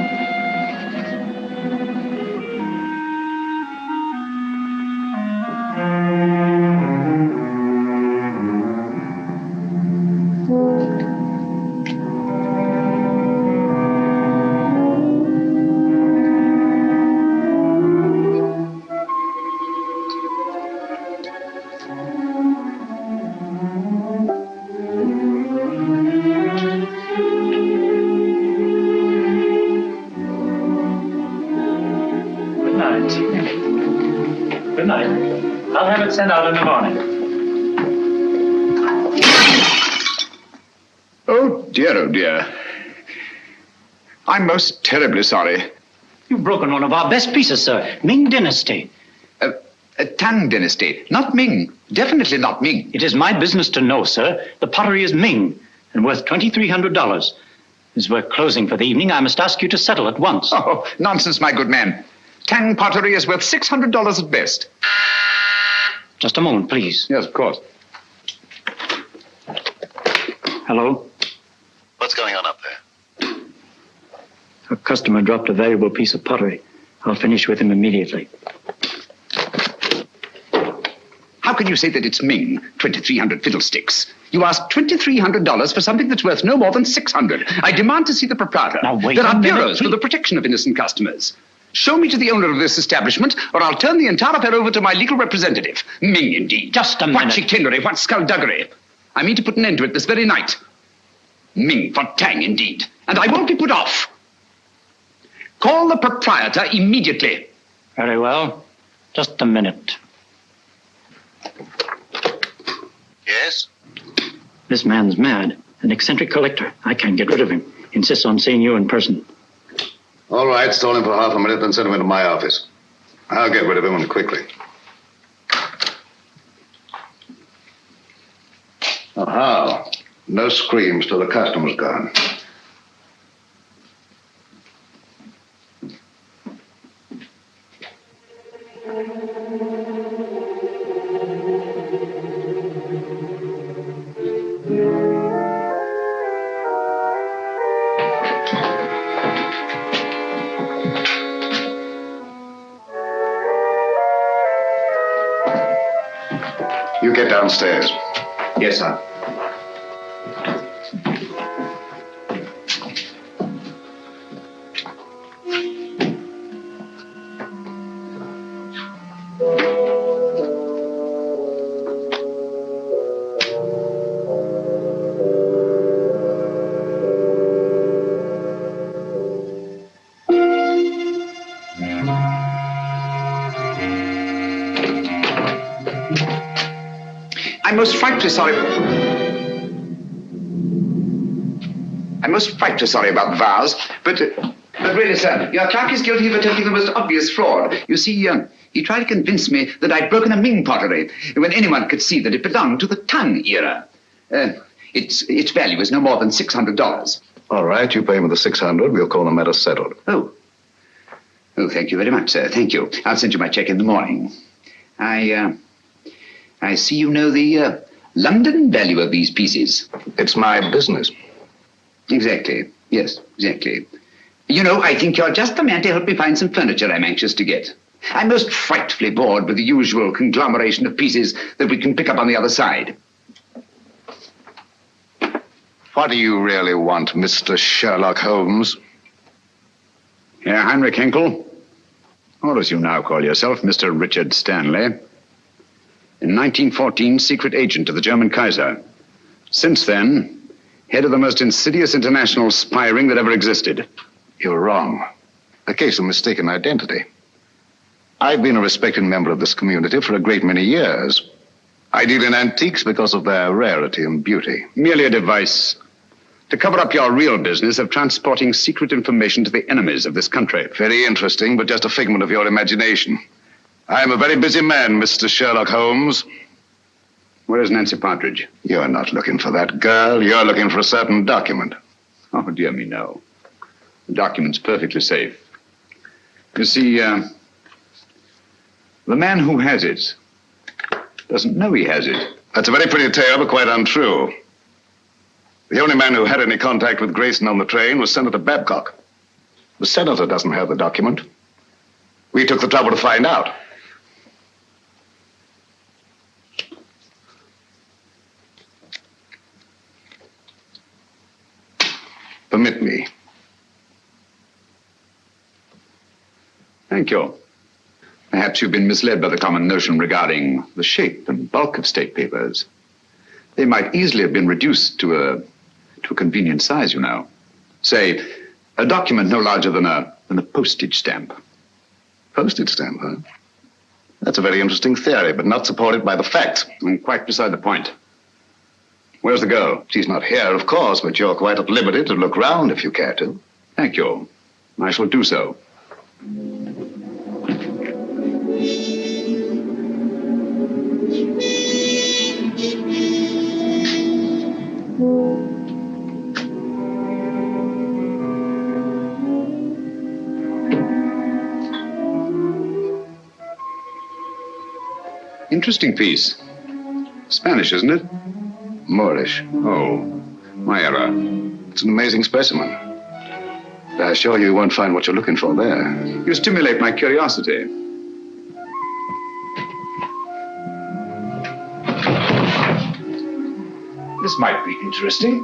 Good night. I'll have it sent out in the morning. Oh, dear. I'm most terribly sorry. You've broken one of our best pieces, sir. Ming Dynasty. Tang Dynasty. Not Ming. Definitely not Ming. It is my business to know, sir. The pottery is Ming and worth $2,300. As we're closing for the evening, I must ask you to settle at once. Oh, nonsense, my good man. Tang pottery is worth $600 at best. Just a moment, please. Yes, of course. Hello? What's going on up there? A customer dropped a valuable piece of pottery. I'll finish with him immediately. How can you say that it's Ming? 2,300 fiddlesticks. You asked $2,300 for something that's worth no more than $600. I demand to see the proprietor. Now, wait There a are minute, bureaus for the protection of innocent customers. Show me to the owner of this establishment, or I'll turn the entire affair over to my legal representative. Ming, indeed. Just a What minute. chicanery, what skullduggery. I mean to put an end to it this very night. Ming for Tang, indeed. And I won't be put off. Call the proprietor immediately. Very well. Just a minute. Yes? This man's mad. An eccentric collector. I can't get rid of him. Insists on seeing you in person. All right, stall him for half a minute, then send him into my office. I'll get rid of him and quickly. Oh, how? No screams till the customer's gone. You get downstairs. Yes, sir. I'm most frightfully sorry about the vase, but really, sir, your clerk is guilty of attempting the most obvious fraud. You see, he tried to convince me that I'd broken a Ming pottery when anyone could see that it belonged to the Tang era. Its value is no more than $600. All right, you pay me the $600. We'll call the matter settled. Oh, thank you very much, sir. Thank you. I'll send you my check in the morning. I see you know the London value of these pieces. It's my business. Exactly. Yes, exactly. You know, I think you're just the man to help me find some furniture I'm anxious to get. I'm most frightfully bored with the usual conglomeration of pieces that we can pick up on the other side. What do you really want, Mr. Sherlock Holmes? Herr Heinrich Henkel, or as you now call yourself, Mr. Richard Stanley. In 1914, secret agent of the German Kaiser. Since then, head of the most insidious international spy ring that ever existed. You're wrong. A case of mistaken identity. I've been a respected member of this community for a great many years. I deal in antiques because of their rarity and beauty. Merely a device to cover up your real business of transporting secret information to the enemies of this country. Very interesting, but just a figment of your imagination. I'm a very busy man, Mr. Sherlock Holmes. Where is Nancy Partridge? You're not looking for that girl. You're looking for a certain document. Oh, dear me, no. The document's perfectly safe. You see, the man who has it doesn't know he has it. That's a very pretty tale, but quite untrue. The only man who had any contact with Grayson on the train was Senator Babcock. The senator doesn't have the document. We took the trouble to find out. Permit me. Thank you. Perhaps you've been misled by the common notion regarding the shape and bulk of state papers. They might easily have been reduced to a convenient size, you know. Say, a document no larger than a postage stamp. Postage stamp, huh? That's a very interesting theory, but not supported by the facts. And quite beside the point. Where's the girl? She's not here, of course, but you're quite at liberty to look round if you care to. Thank you. I shall do so. Interesting piece. Spanish, isn't it? Moorish. Oh, my error. It's an amazing specimen. But I assure you won't find what you're looking for there. You stimulate my curiosity. This might be interesting.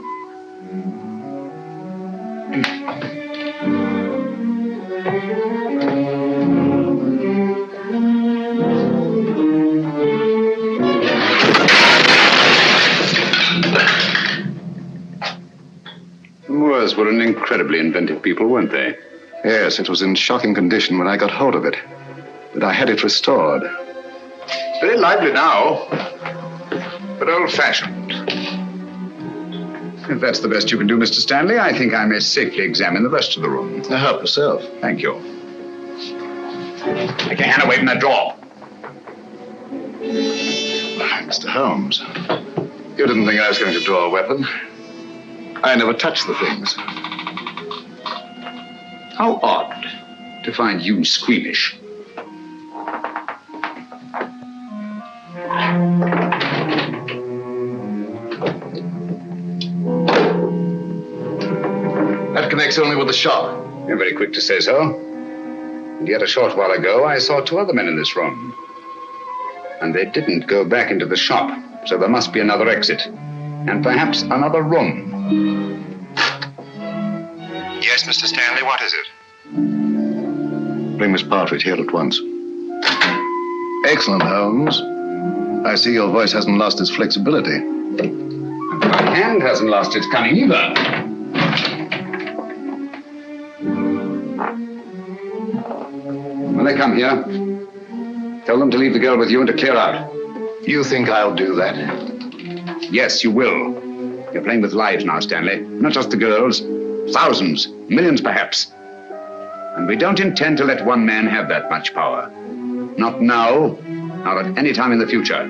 Were an incredibly inventive people, weren't they? Yes, it was in shocking condition when I got hold of it. But I had it restored. Very lively now, but old-fashioned. If that's the best you can do, Mr. Stanley, I think I may safely examine the rest of the room. Help yourself. Thank you. Take your hand away from that drawer. Mr. Holmes, you didn't think I was going to draw a weapon. I never touched the things. How odd to find you squeamish. That connects only with the shop. You're very quick to say so. And yet a short while ago, I saw two other men in this room. And they didn't go back into the shop, so there must be another exit. And perhaps another room. Yes, Mr. Stanley, what is it? Bring Miss Partridge here at once. Excellent, Holmes. I see your voice hasn't lost its flexibility. My hand hasn't lost its cunning either. When they come here, tell them to leave the girl with you and to clear out. You think I'll do that? Yes, you will. You're playing with lives now, Stanley. Not just the girls. Thousands, millions perhaps. And we don't intend to let one man have that much power. Not now, nor at any time in the future.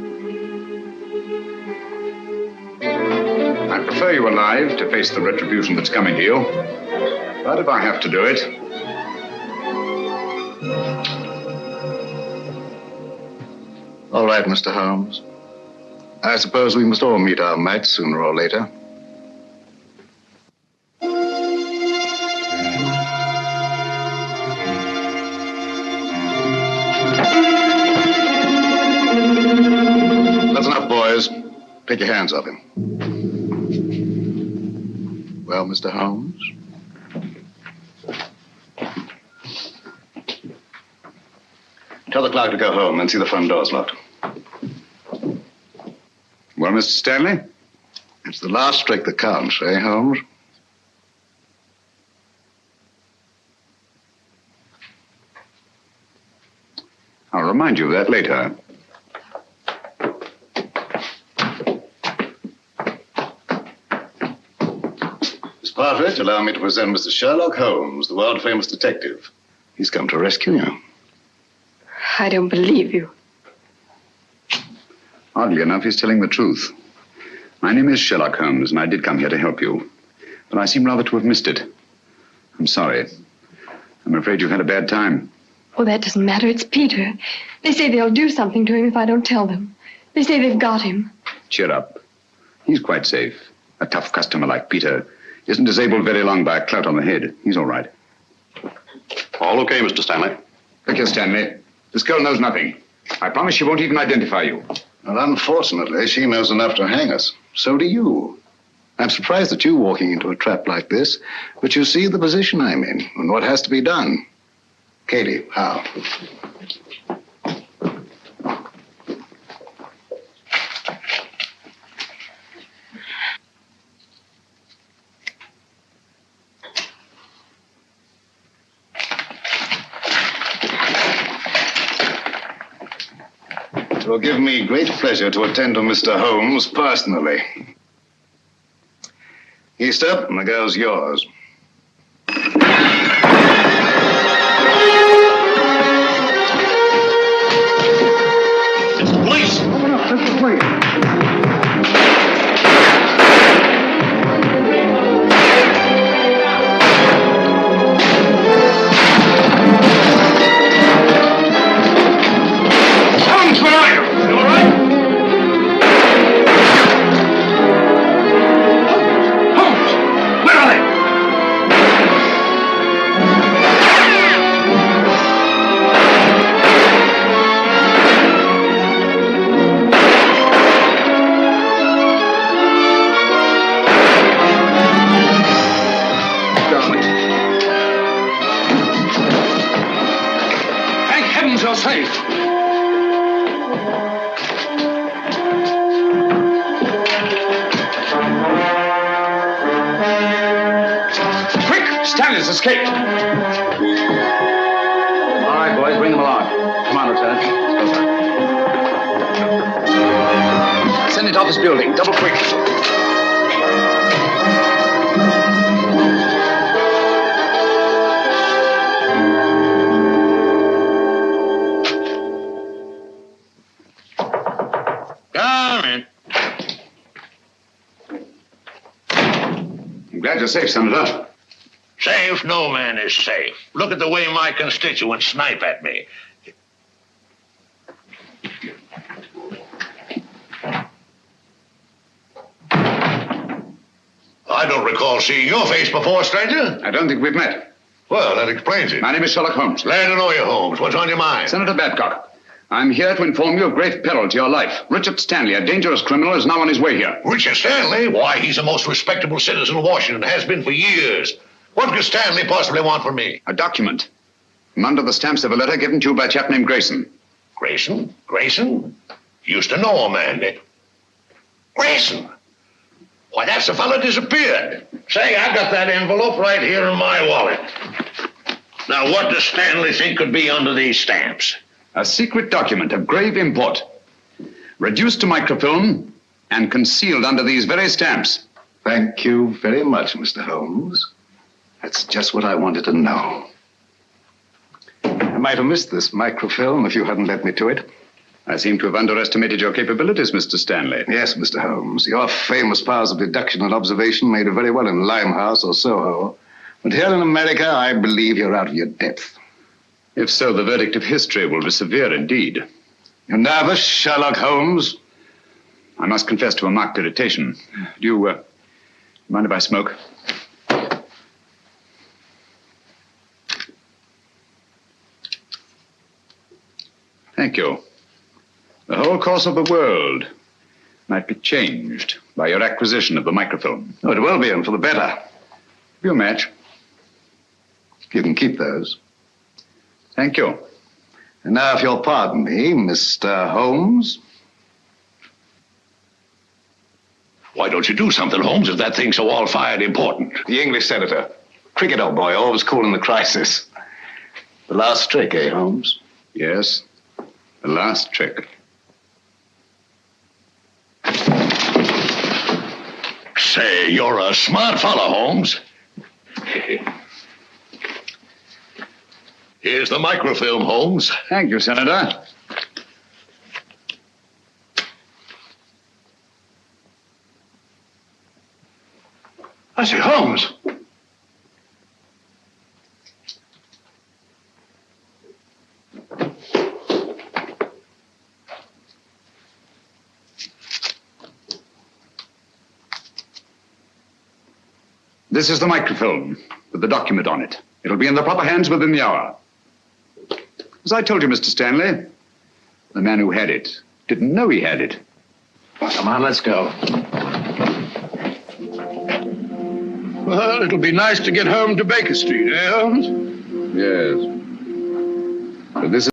I prefer you alive to face the retribution that's coming to you. But if I have to do it... All right, Mr. Holmes. I suppose we must all meet our match sooner or later. That's enough, boys. Take your hands off him. Well, Mr. Holmes? Tell the clerk to go home and see the front door's locked. Well, Mr. Stanley? It's the last trick that counts, eh, Holmes? I'll remind you of that later. Miss Partridge, allow me to present Mr. Sherlock Holmes, the world-famous detective. He's come to rescue you. I don't believe you. Oddly enough, he's telling the truth. My name is Sherlock Holmes, and I did come here to help you. But I seem rather to have missed it. I'm sorry. I'm afraid you've had a bad time. Oh, that doesn't matter. It's Peter. They say they'll do something to him if I don't tell them. They say they've got him. Cheer up. He's quite safe. A tough customer like Peter isn't disabled very long by a clout on the head. He's all right. All okay, Mr. Stanley. Look here, Stanley. This girl knows nothing. I promise she won't even identify you. Well, unfortunately, she knows enough to hang us. So do you. I'm surprised at you walking into a trap like this, but you see the position I'm in and what has to be done. Katie, how? It will give me great pleasure to attend to Mr. Holmes personally. Easter, and the girl's yours. It's the police! Open up, that's the police. Stanley's escaped. All right, boys, bring them along. Come on, Lieutenant. Send it off this building. Double quick. Come in. I'm glad you're safe, Senator. Safe? No man is safe. Look at the way my constituents snipe at me. I don't recall seeing your face before, stranger. I don't think we've met. Well, that explains it. My name is Sherlock Holmes. Glad to know you, Holmes. What's on your mind? Senator Babcock. I'm here to inform you of great peril to your life. Richard Stanley, a dangerous criminal, is now on his way here. Richard Stanley? Why, he's the most respectable citizen of Washington, has been for years. What could Stanley possibly want from me? A document. I'm under the stamps of a letter given to you by a chap named Grayson. Grayson? Grayson? Used to know a man. Grayson? Why, that's the fellow disappeared. Say, I got that envelope right here in my wallet. Now, what does Stanley think could be under these stamps? A secret document of grave import. Reduced to microfilm and concealed under these very stamps. Thank you very much, Mr. Holmes. That's just what I wanted to know. I might have missed this microfilm if you hadn't led me to it. I seem to have underestimated your capabilities, Mr. Stanley. Yes, Mr. Holmes. Your famous powers of deduction and observation made you very well in Limehouse or Soho. But here in America, I believe you're out of your depth. If so, the verdict of history will be severe indeed. You nervous, Sherlock Holmes? I must confess to a marked irritation. Do you mind if I smoke? Thank you. The whole course of the world might be changed by your acquisition of the microfilm. Oh, it will be, and for the better. Give you a match. You can keep those. Thank you. And now, if you'll pardon me, Mr. Holmes. Why don't you do something, Holmes, if that thing's so all-fired important? The English senator. Cricket, old boy, always cool in the crisis. The last trick, eh, Holmes? Yes, the last trick. Say, you're a smart fellow, Holmes. Here's the microfilm, Holmes. Thank you, Senator. I say, Holmes. This is the microfilm with the document on it. It'll be in the proper hands within the hour. As I told you, Mr. Stanley, the man who had it didn't know he had it. Well, come on, let's go. Well, it'll be nice to get home to Baker Street, eh, Holmes? Yes. But this is